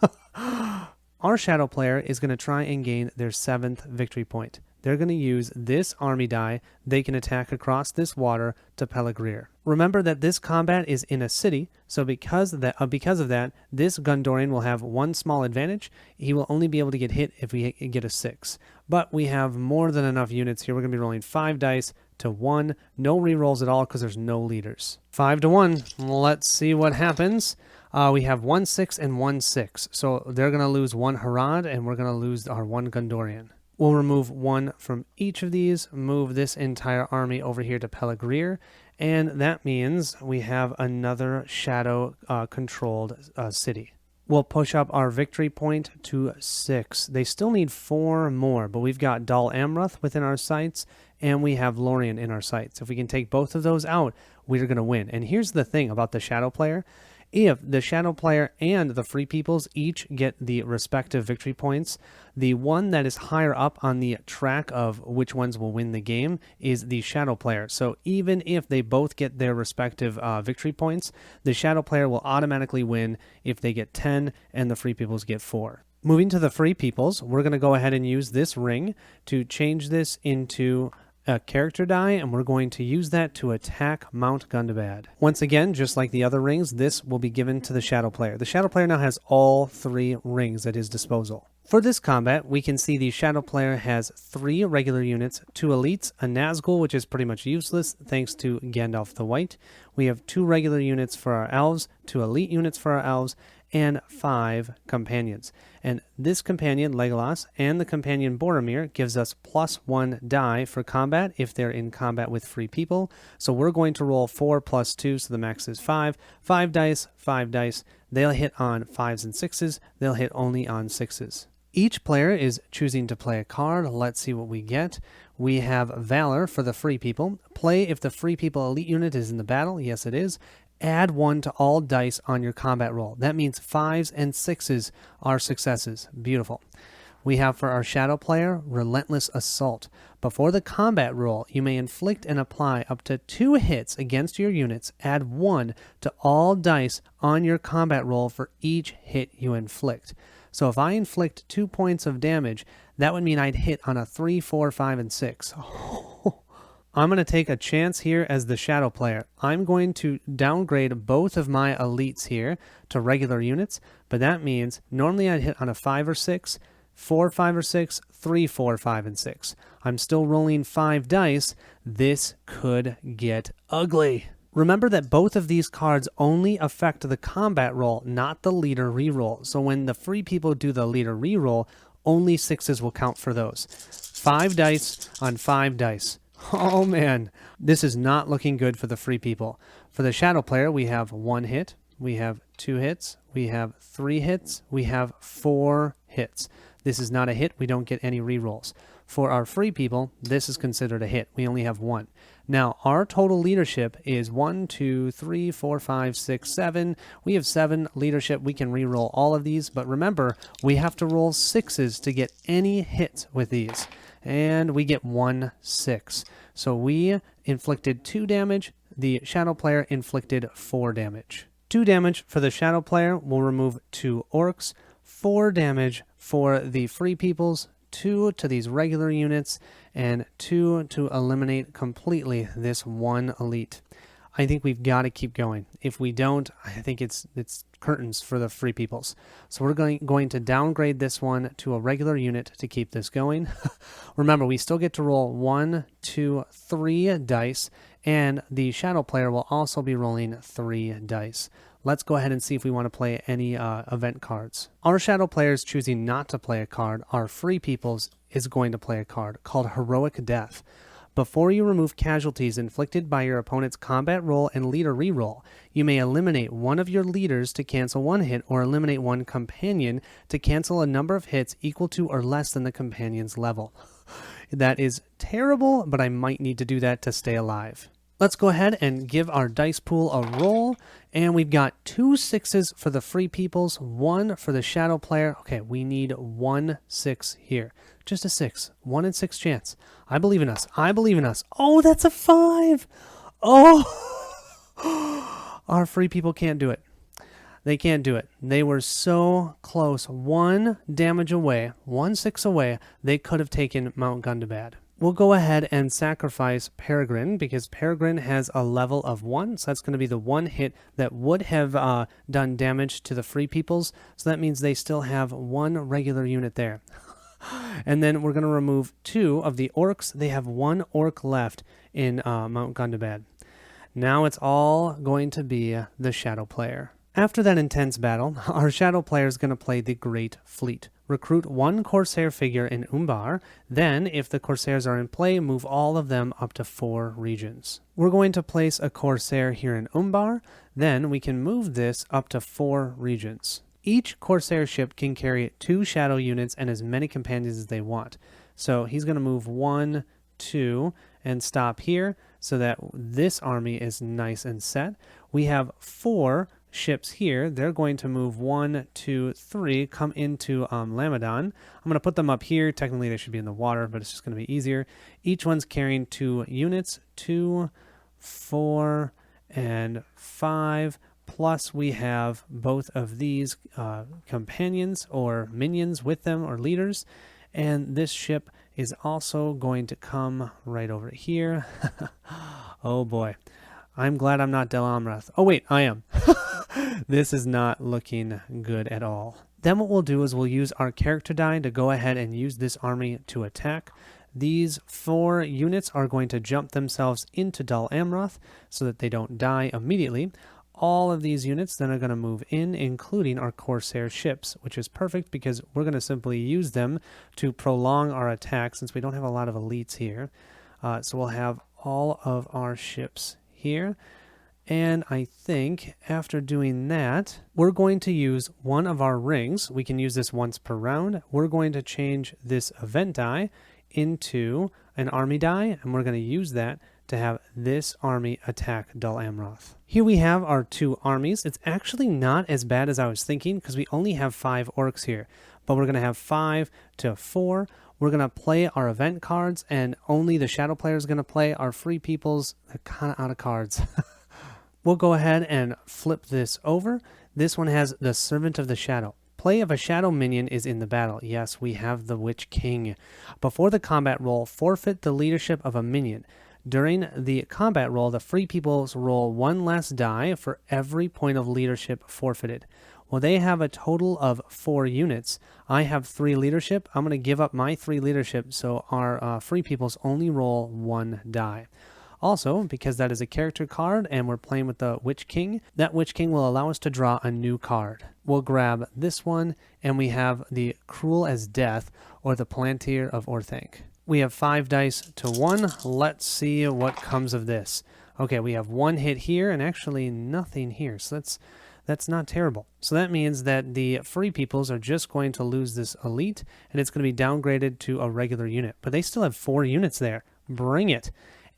Our shadow player is going to try and gain their 7th victory point. They're going to use this army die. They can attack across this water to Pelagrir. Remember that this combat is in a city, so because of that, this Gondorian will have 1 small advantage. He will only be able to get hit if we get a 6. But we have more than enough units here. We're going to be rolling 5 dice to 1. No rerolls at all because there's no leaders. 5 to 1. Let's see what happens. We have 1 6 and 1 6. So they're going to lose 1 Harad, and we're going to lose our 1 Gondorian. We'll remove 1 from each of these, move this entire army over here to Pelagrir, and that means we have another shadow-controlled city. We'll push up our victory point to 6. They still need 4 more, but we've got Dal Amroth within our sights, and we have Lorien in our sights. If we can take both of those out, we're going to win. And here's the thing about the shadow player. If the Shadow player and the Free Peoples each get the respective victory points, the one that is higher up on the track of which ones will win the game is the Shadow player. So even if they both get their respective victory points, the Shadow player will automatically win if they get 10 and the Free Peoples get 4. Moving to the Free Peoples, we're going to go ahead and use this ring to change this into a character die, and we're going to use that to attack Mount Gundabad. Once again, just like the other rings, this will be given to the Shadow player. The Shadow player now has all 3 rings at his disposal. For this combat, we can see the Shadow player has 3 regular units, 2 elites, a Nazgul, which is pretty much useless thanks to Gandalf the White. We have 2 regular units for our elves, 2 elite units for our elves, and 5 companions. And this companion, Legolas, and the companion Boromir gives us +1 die for combat if they're in combat with Free People. So we're going to roll 4 + 2, so the max is 5. 5 dice, 5 dice. They'll hit on 5s and 6s. They'll hit only on 6s. Each player is choosing to play a card. Let's see what we get. We have Valor for the Free People. Play if the Free People elite unit is in the battle. Yes, it is. Add 1 to all dice on your combat roll. That means 5s and 6s are successes. Beautiful. We have for our Shadow player, Relentless Assault. Before the combat roll, you may inflict and apply up to 2 hits against your units. Add 1 to all dice on your combat roll for each hit you inflict. So if I inflict 2 points of damage, that would mean I'd hit on a 3, 4, 5, and 6. I'm going to take a chance here as the Shadow player. I'm going to downgrade both of my elites here to regular units, but that means normally I'd hit on a 5 or 6, 4, 5, or 6, 3, 4, 5, and 6. I'm still rolling 5 dice. This could get ugly. Remember that both of these cards only affect the combat roll, not the leader reroll. So when the Free People do the leader reroll, only 6s will count for those. 5 dice on 5 dice. Oh man, this is not looking good for the Free People. For the Shadow player, we have 1 hit, we have 2 hits, we have 3 hits, we have 4 hits. This is not a hit, we don't get any rerolls. For our Free People, this is considered a hit. We only have 1. Now, our total leadership is 1, 2, 3, 4, 5, 6, 7. We have 7 leadership. We can reroll all of these, but remember, we have to roll 6s to get any hits with these. And we get 1 6. So we inflicted 2 damage. The Shadow player inflicted 4 damage. 2 damage for the Shadow player will remove 2 orcs. 4 damage for the Free Peoples. 2 to these regular units, and 2 to eliminate completely this 1 elite. I think we've got to keep going. If we don't, I think it's curtains for the Free Peoples. So we're going to downgrade this one to a regular unit to keep this going. Remember, we still get to roll 1, 2, 3 dice, and the Shadow player will also be rolling 3 dice. Let's go ahead and see if we want to play any event cards. Our Shadow player is choosing not to play a card. Our Free Peoples is going to play a card called Heroic Death. Before you remove casualties inflicted by your opponent's combat roll and leader reroll, you may eliminate one of your leaders to cancel 1 hit or eliminate 1 companion to cancel a number of hits equal to or less than the companion's level. That is terrible, but I might need to do that to stay alive. Let's go ahead and give our dice pool a roll, and we've got 2 6s for the Free Peoples, 1 for the Shadow player. Okay, we need 1 6 here. Just a 6. 1 in 6 chance. I believe in us. I believe in us. Oh, that's a 5. Oh, our Free People can't do it. They can't do it. They were so close. 1 damage away, 1 6 away. They could have taken Mount Gundabad. We'll go ahead and sacrifice Peregrine because Peregrine has a level of 1. So that's going to be the 1 hit that would have done damage to the Free Peoples. So that means they still have 1 regular unit there. And then we're going to remove 2 of the orcs. They have 1 orc left in Mount Gundabad. Now it's all going to be the Shadow player. After that intense battle, our Shadow player is going to play the Great Fleet. Recruit 1 Corsair figure in Umbar. Then, if the Corsairs are in play, move all of them up to 4 regions. We're going to place a Corsair here in Umbar. Then we can move this up to 4 regions. Each Corsair ship can carry 2 Shadow units and as many companions as they want. So he's going to move 1, 2, and stop here so that this army is nice and set. We have 4 ships here, they're going to move 1, 2, 3, come into Lamadon. I'm going to put them up here. Technically, they should be in the water, but it's just going to be easier. Each one's carrying 2 units, 2, 4, and 5. Plus, we have both of these companions or minions with them, or leaders. And this ship is also going to come right over here. Oh boy. I'm glad I'm not Del Amrath. Oh wait, I am. This is not looking good at all. Then what we'll do is we'll use our character die to go ahead and use this army to attack. These 4 units are going to jump themselves into Dal Amroth so that they don't die immediately. All of these units then are going to move in, including our Corsair ships, which is perfect because we're going to simply use them to prolong our attack since we don't have a lot of elites here. So we'll have all of our ships here. And I think after doing that, we're going to use one of our rings. We can use this once per round. We're going to change this event die into an army die, and we're going to use that to have this army attack Dal Amroth. Here we have our 2 armies. It's actually not as bad as I was thinking because we only have 5 orcs here, but we're going to have 5 to 4. We're going to play our event cards, and only the shadow player is going to play. Our free peoples are kind of out of cards. We'll go ahead and flip this over. This one has the Servant of the Shadow. Play if a shadow minion is in the battle. Yes, we have the Witch King. Before the combat roll, forfeit the leadership of a minion. During the combat roll, the free peoples roll 1 less die for every point of leadership forfeited. Well, they have a total of 4 units. I have 3 leadership. I'm going to give up my 3 leadership so our free peoples only roll 1 die. Also, because that is a character card and we're playing with the Witch King, that Witch King will allow us to draw a new card. We'll grab this one, and we have the Cruel as Death, or the Palantir of Orthanc. We have 5 dice to 1. Let's see what comes of this. Okay, we have 1 hit here and actually nothing here, so that's not terrible. So that means that the free peoples are just going to lose this elite, and it's going to be downgraded to a regular unit. But they still have 4 units there. Bring it.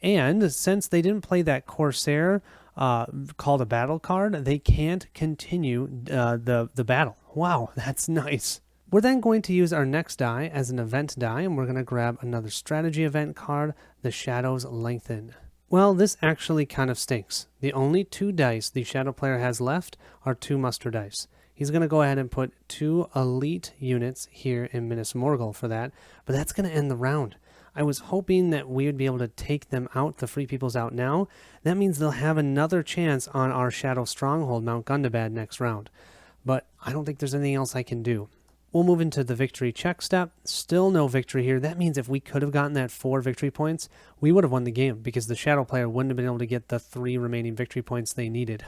And since they didn't play that Corsair called a battle card, they can't continue the battle. Wow, that's nice. We're then going to use our next die as an event die, and we're going to grab another strategy event card, the Shadows Lengthen. Well, this actually kind of stinks. The only 2 dice the shadow player has left are 2 muster dice. He's going to go ahead and put 2 elite units here in Minas Morgul for that, but that's going to end the round. I was hoping that we would be able to take them out, the free peoples out now. That means they'll have another chance on our Shadow Stronghold, Mount Gundabad, next round. But I don't think there's anything else I can do. We'll move into the victory check step. Still no victory here. That means if we could have gotten that 4 victory points, we would have won the game because the shadow player wouldn't have been able to get the 3 remaining victory points they needed.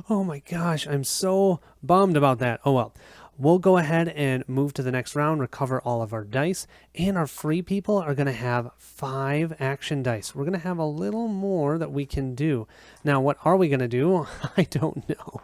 Oh my gosh, I'm so bummed about that. Oh well. We'll go ahead and move to the next round, recover all of our dice, and our free people are going to have 5 action dice. We're going to have a little more that we can do. Now, what are we going to do? I don't know,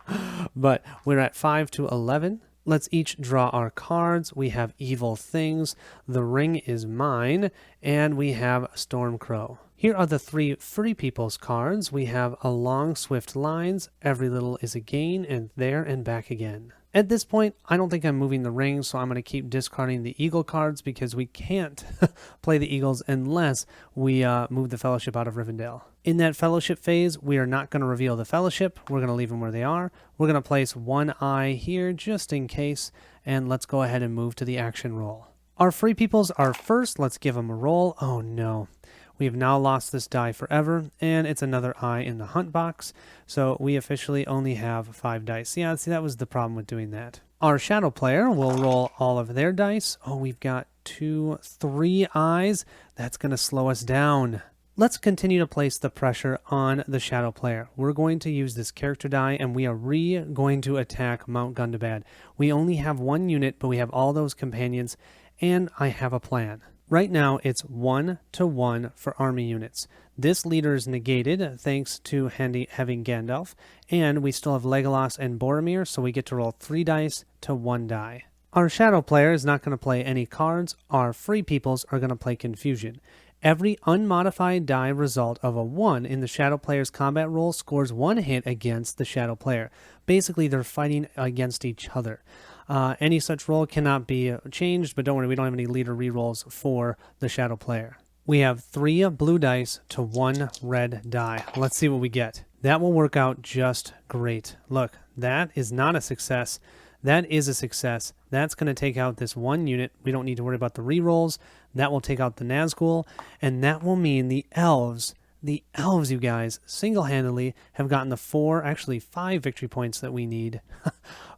but we're at 5 to 11. Let's each draw our cards. We have Evil Things, The Ring is Mine, and we have Stormcrow. Here are the 3 free people's cards. We have Along Swift Lines, Every Little is a Gain, and There and Back Again. At this point, I don't think I'm moving the ring, so I'm going to keep discarding the eagle cards because we can't play the eagles unless we move the fellowship out of Rivendell. In that fellowship phase, we are not going to reveal the fellowship. We're going to leave them where they are. We're going to place 1 eye here just in case, and let's go ahead and move to the action roll. Our free peoples are first. Let's give them a roll. Oh no. We have now lost this die forever, and it's another eye in the hunt box, so we officially only have 5 dice. Yeah, see, that was the problem with doing that. Our shadow player will roll all of their dice. Oh, we've got 2, 3 eyes. That's going to slow us down. Let's continue to place the pressure on the shadow player. We're going to use this character die, and we are going to attack Mount Gundabad. We only have 1 unit, but we have all those companions, and I have a plan. Right now, it's 1 to 1 for army units. This leader is negated thanks to having Gandalf, and we still have Legolas and Boromir, so we get to roll 3 dice to 1 die. Our shadow player is not going to play any cards. Our free peoples are going to play Confusion. Every unmodified die result of a 1 in the shadow player's combat roll scores 1 hit against the shadow player. Basically, they're fighting against each other. Any such roll cannot be changed, but don't worry, we don't have any leader rerolls for the shadow player. We have 3 blue dice to 1 red die. Let's see what we get. That will work out just great. Look, that is not a success. That is a success. That's going to take out this 1 unit. We don't need to worry about the rerolls. That will take out the Nazgul, and that will mean the elves, you guys, single-handedly have gotten the 4, actually 5 victory points that we need,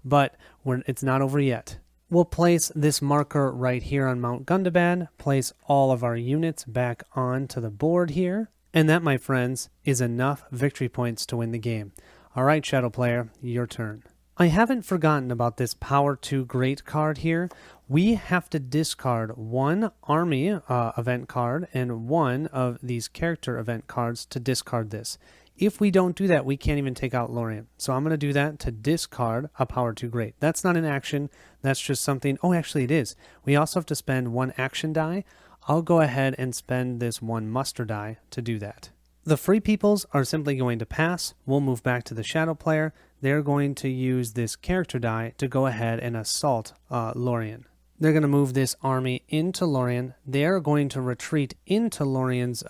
but it's not over yet. We'll place this marker right here on Mount Gundabad, place all of our units back onto the board here, and that, my friends, is enough victory points to win the game. All right, Shadow Player, your turn. I haven't forgotten about this Power 2 Great card here. We have to discard 1 army event card and 1 of these character event cards to discard this. If we don't do that, we can't even take out Lorien. So I'm going to do that to discard a Power 2 Great. That's not an action. That's just something. Oh, actually it is. We also have to spend 1 action die. I'll go ahead and spend this 1 muster die to do that. The Free Peoples are simply going to pass. We'll move back to the Shadow Player. They're going to use this character die to go ahead and assault Lorien. They're going to move this army into Lorien. They're going to retreat into Lorien's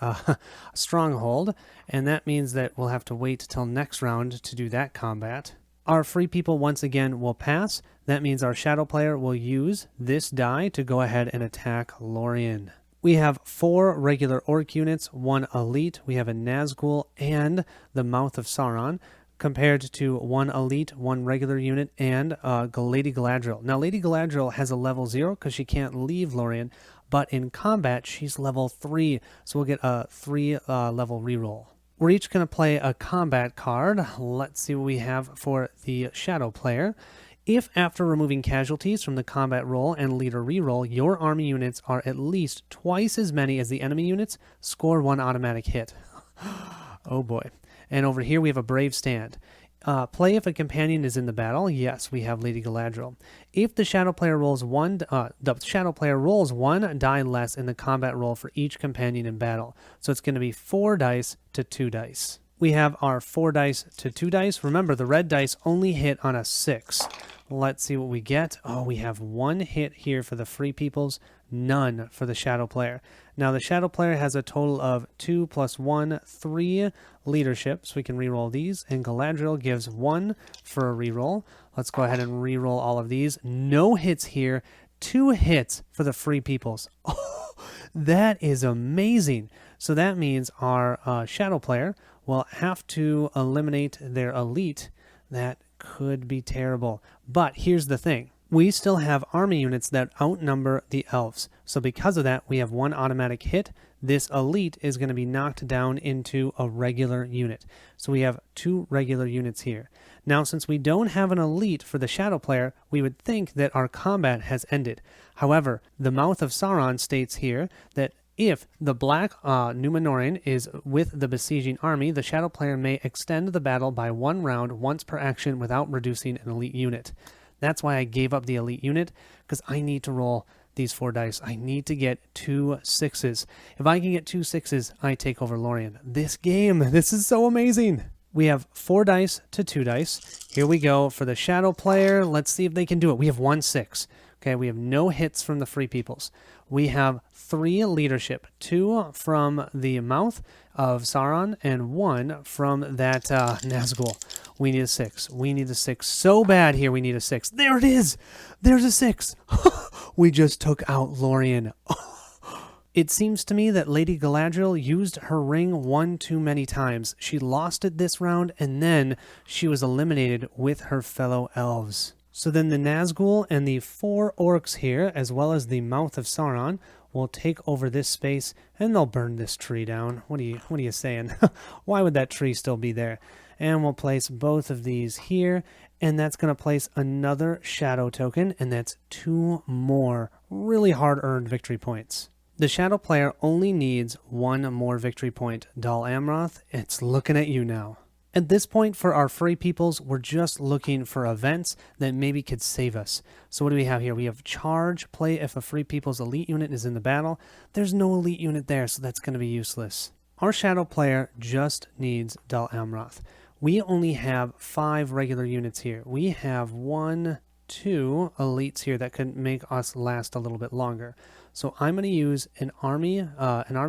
stronghold, and that means that we'll have to wait till next round to do that combat. Our Free People once again will pass. That means our Shadow Player will use this die to go ahead and attack Lorien. We have 4 regular Orc units, 1 elite. We have a Nazgul and the Mouth of Sauron, compared to 1 elite, 1 regular unit, and Lady Galadriel. Now, Lady Galadriel has a level 0 because she can't leave Lorien, but in combat, she's level 3, so we'll get a 3 level reroll. We're each going to play a combat card. Let's see what we have for the Shadow Player. If after removing casualties from the combat roll and leader reroll, your army units are at least twice as many as the enemy units, score 1 automatic hit. Oh boy. And over here we have a brave stand. Play if a companion is in the battle. Yes, we have Lady Galadriel. If the Shadow Player rolls 1 die less in the combat roll for each companion in battle. So it's going to be 4 dice to 2 dice. We have our 4 dice to 2 dice. Remember, the red dice only hit on a 6. Let's see what we get. Oh, we have 1 hit here for the Free Peoples, none for the Shadow Player. Now, the Shadow Player has a total of 2 plus 1, 3 leadership, so we can reroll these, and Galadriel gives 1 for a reroll. Let's go ahead and reroll all of these. No hits here, 2 hits for the Free Peoples. Oh, that is amazing. So that means our Shadow Player will have to eliminate their elite. That could be terrible. But here's the thing. We still have army units that outnumber the elves. So because of that, we have 1 automatic hit. This elite is going to be knocked down into a regular unit. So we have 2 regular units here. Now, since we don't have an elite for the Shadow Player, we would think that our combat has ended. However, the Mouth of Sauron states here that if the Black Númenórean is with the besieging army, the Shadow Player may extend the battle by 1 round once per action without reducing an elite unit. That's why I gave up the elite unit, because I need to roll these 4 dice. I need to get 2 6s. If I can get 2 6s, I take over Lorien. This game, this is so amazing. We have 4 dice to 2 dice. Here we go for the Shadow Player. Let's see if they can do it. We have 1 6. Okay, we have no hits from the Free Peoples. We have 3 leadership, 2 from the Mouth of Sauron and 1 from that Nazgul. We need a 6. We need a 6 so bad here. We need a 6. There it is. There's a 6. We just took out Lorien. It seems to me that Lady Galadriel used her ring 1 too many times. She lost it this round, and then she was eliminated with her fellow elves. So then the Nazgul and the 4 orcs here, as well as the Mouth of Sauron, will take over this space, and they'll burn this tree down. What are you saying? Why would that tree still be there? And we'll place both of these here, and that's going to place another shadow token, and that's 2 more really hard-earned victory points. The Shadow Player only needs 1 more victory point. Dol Amroth, it's looking at you now. At this point, for our free peoples, we're just looking for events that maybe could save us. So what do we have here? We have charge, play if a free people's elite unit is in the battle. There's no elite unit there, so that's going to be useless. Our shadow player just needs Dal Amroth. We only have 5 regular units here. We have 1, 2 elites here that could make us last a little bit longer. So I'm going to use an army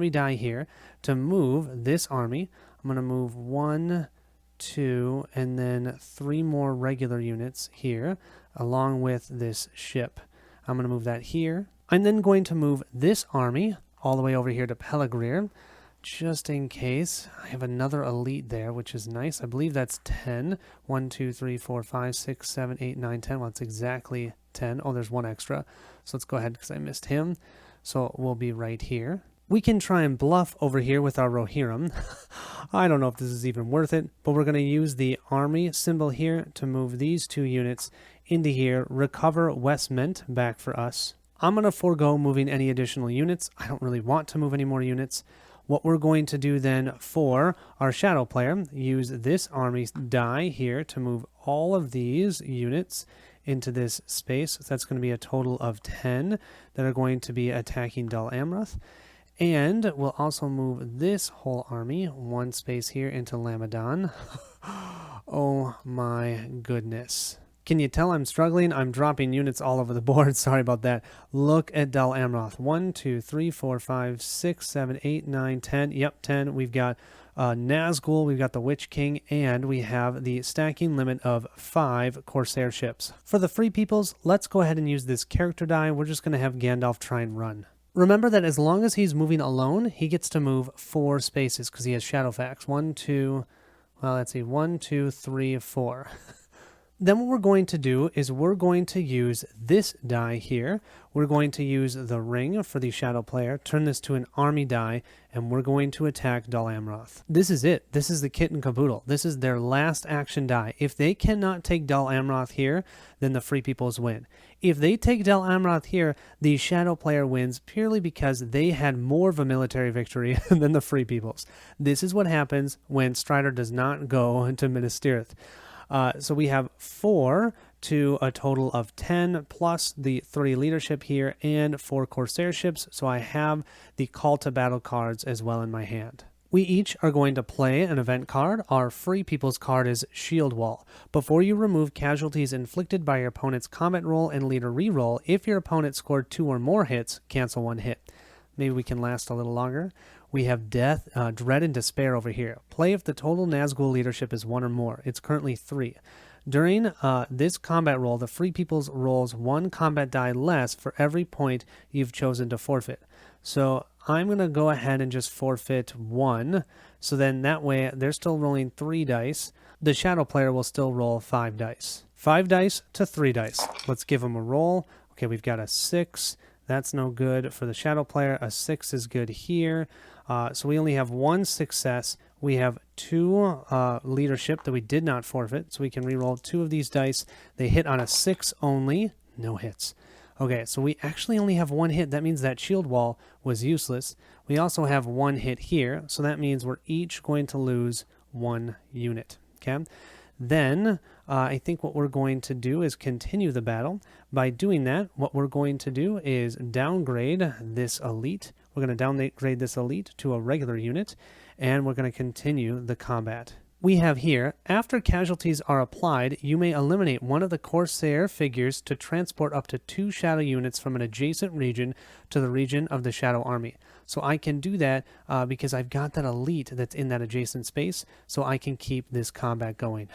die here to move this army. I'm going to move 1, 2, and then 3 more regular units here, along with this ship. I'm going to move that here. I'm then going to move this army all the way over here to Pelagrir, just in case. I have another elite there, which is nice. I believe that's 10. 1, 2, 3, 4, 5, 6, 7, 8, 9, 10. Well, it's exactly 10. Oh, there's 1 extra. So let's go ahead because I missed him. So we'll be right here. We can try and bluff over here with our Rohirrim. I don't know if this is even worth it, but we're going to use the army symbol here to move these 2 units into here, recover Westment back for us. I'm going to forego moving any additional units. I don't really want to move any more units. What we're going to do then for our shadow player, use this army die here to move all of these units into this space. So that's going to be a total of 10 that are going to be attacking Dal Amroth. And we'll also move this whole army 1 space here into Lamadan. Oh my goodness. Can you tell I'm struggling? I'm dropping units all over the board. Sorry about that. Look at Dal Amroth. 1, 2, 3, 4, 5, 6, 7, 8, 9, 10. Yep, 10. We've got Nazgul, we've got the Witch King, and we have the stacking limit of 5 Corsair ships. For the free peoples, let's go ahead and use this character die. We're just going to have Gandalf try and run. Remember that as long as he's moving alone, he gets to move 4 spaces because he has Shadowfax. 1, 2, well, let's see, 1, 2, 3, 4. Then what we're going to do is we're going to use this die here. We're going to use the ring for the shadow player, turn this to an army die, and we're going to attack Dal Amroth. This is it. This is the kit and caboodle. This is their last action die. If they cannot take Dal Amroth here, then the free peoples win. If they take Dal Amroth here, the shadow player wins purely because they had more of a military victory than the free peoples. This is what happens when Strider does not go into Minas Tirith. So we have 4 to a total of 10 plus the 3 leadership here and 4 Corsair ships. So I have the call to battle cards as well in my hand. We each are going to play an event card. Our free people's card is Shield Wall. Before you remove casualties inflicted by your opponent's combat roll and leader reroll, if your opponent scored 2 or more hits, cancel 1 hit. Maybe we can last a little longer. We have Death, Dread, and Despair over here. Play if the total Nazgul leadership is 1 or more. It's currently 3. During this combat roll, the free people's rolls 1 combat die less for every point you've chosen to forfeit. So I'm going to go ahead and just forfeit 1. So then that way they're still rolling 3 dice. The shadow player will still roll 5 dice. 5 dice to 3 dice. Let's give them a roll. Okay, we've got a 6. That's no good for the shadow player. A 6 is good here. So we only have 1 success. We have 2 leadership that we did not forfeit. So we can reroll 2 of these dice. They hit on a 6 only. No hits. Okay, so we actually only have 1 hit. That means that shield wall was useless. We also have 1 hit here. So that means we're each going to lose 1 unit. Okay. Then I think what we're going to do is continue the battle. By doing that, what we're going to do is downgrade this elite. We're going to downgrade this elite to a regular unit, and we're going to continue the combat. We have here, after casualties are applied, you may eliminate one of the Corsair figures to transport up to 2 shadow units from an adjacent region to the region of the shadow army. So I can do that because I've got that elite that's in that adjacent space, so I can keep this combat going.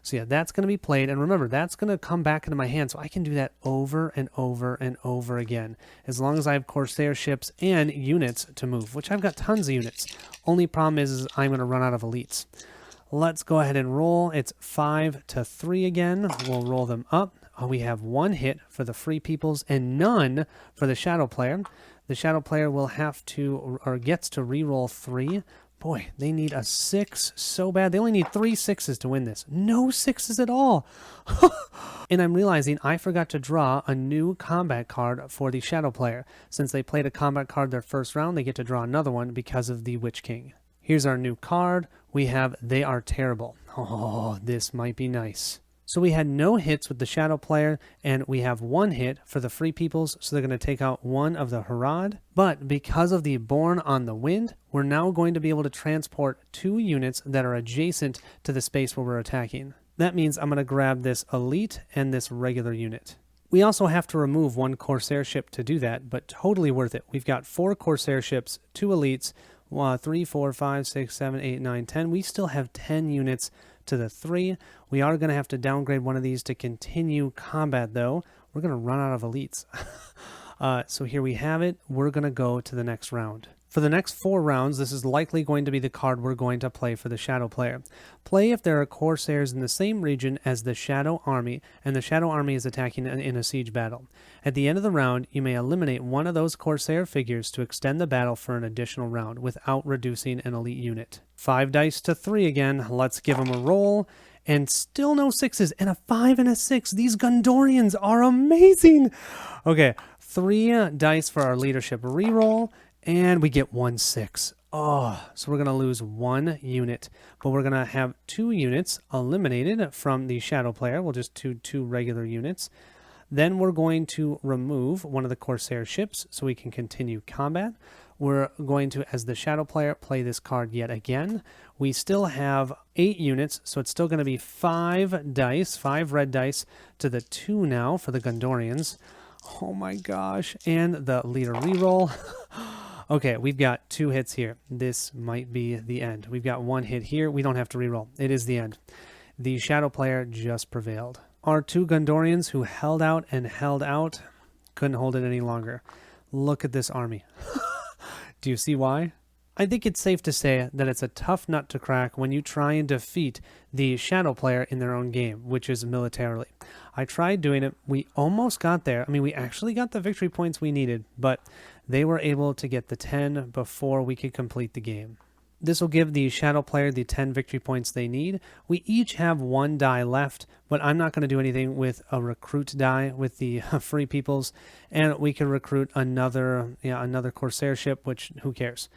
So yeah, that's going to be played, and remember, that's going to come back into my hand, so I can do that over and over and over again, as long as I have Corsair ships and units to move, which I've got tons of units. Only problem is I'm going to run out of elites. Let's go ahead and roll. It's 5 to 3 again. We'll roll them up. We have 1 hit for the free peoples and none for the shadow player. The shadow player will have to, or gets to reroll 3. Boy, they need a 6 so bad. They only need 3 6s to win this. No 6s at all. And I'm realizing I forgot to draw a new combat card for the shadow player. Since they played a combat card their first round, they get to draw another one because of the Witch King. Here's our new card. we have They Are Terrible. Oh, this might be nice. So we had no hits with the Shadow player, and we have one hit for the Free Peoples, so they're going to take out one of the Harad. But because of the Born on the Wind, we're now going to be able to transport 2 units that are adjacent to the space where we're attacking. That means I'm going to grab this Elite and this regular unit. We also have to remove 1 Corsair ship to do that, but totally worth it. We've got 4 Corsair ships, 2 Elites, 3, 4, 5, 6, 7, 8, 9, 10. We still have 10 units to the 3. We are going to have to downgrade one of these to continue combat, though. We're going to run out of Elites. So here we have it. We're going to go to the next round. For the next 4 rounds, this is likely going to be the card we're going to play for the Shadow player. Play if there are Corsairs in the same region as the Shadow army, and the Shadow army is attacking in a siege battle. At the end of the round, you may eliminate one of those Corsair figures to extend the battle for an additional round without reducing an elite unit. 5 dice to 3 again. Let's give them a roll. And still no 6s, and a 5 and a 6. These Gondorians are amazing. Okay, 3 dice for our leadership reroll. And we get 1 6. Oh, so we're going to lose 1 unit. But we're going to have 2 units eliminated from the Shadow player. We'll just do 2 regular units. Then we're going to remove one of the Corsair ships so we can continue combat. We're going to, as the Shadow player, play this card yet again. We still have 8 units, so it's still going to be 5 dice, 5 red dice to the 2 now for the Gondorians. Oh my gosh. And the leader reroll. Okay, we've got 2 hits here. This might be the end. We've got 1 hit here. We don't have to reroll. It is the end. The Shadow player just prevailed. Our 2 Gondorians who held out and held out couldn't hold it any longer. Look at this army. Do you see why? I think it's safe to say that it's a tough nut to crack when you try and defeat the Shadow player in their own game, which is militarily. I tried doing it. We almost got there. I mean, we actually got the victory points we needed, but they were able to get the 10 before we could complete the game. This will give the Shadow player the 10 victory points they need. We each have 1 die left, but I'm not going to do anything with a recruit die with the Free Peoples, and we can recruit another Corsair ship, which who cares?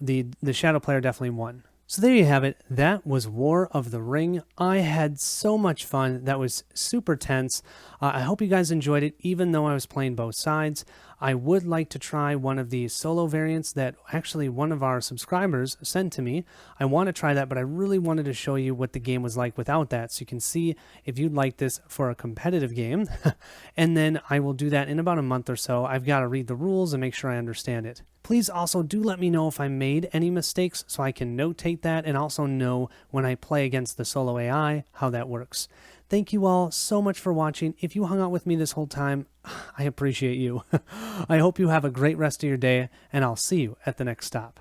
The Shadow player definitely won. So there you have it. That was War of the Ring. I had so much fun. That was super tense. I hope you guys enjoyed it, even though I was playing both sides. I would like to try one of the solo variants that actually one of our subscribers sent to me. I want to try that, but I really wanted to show you what the game was like without that, so you can see if you'd like this for a competitive game. And then I will do that in about a month or so. I've got to read the rules and make sure I understand it. Please also do let me know if I made any mistakes so I can notate that and also know when I play against the solo AI how that works. Thank you all so much for watching. If you hung out with me this whole time, I appreciate you. I hope you have a great rest of your day, and I'll see you at the next stop.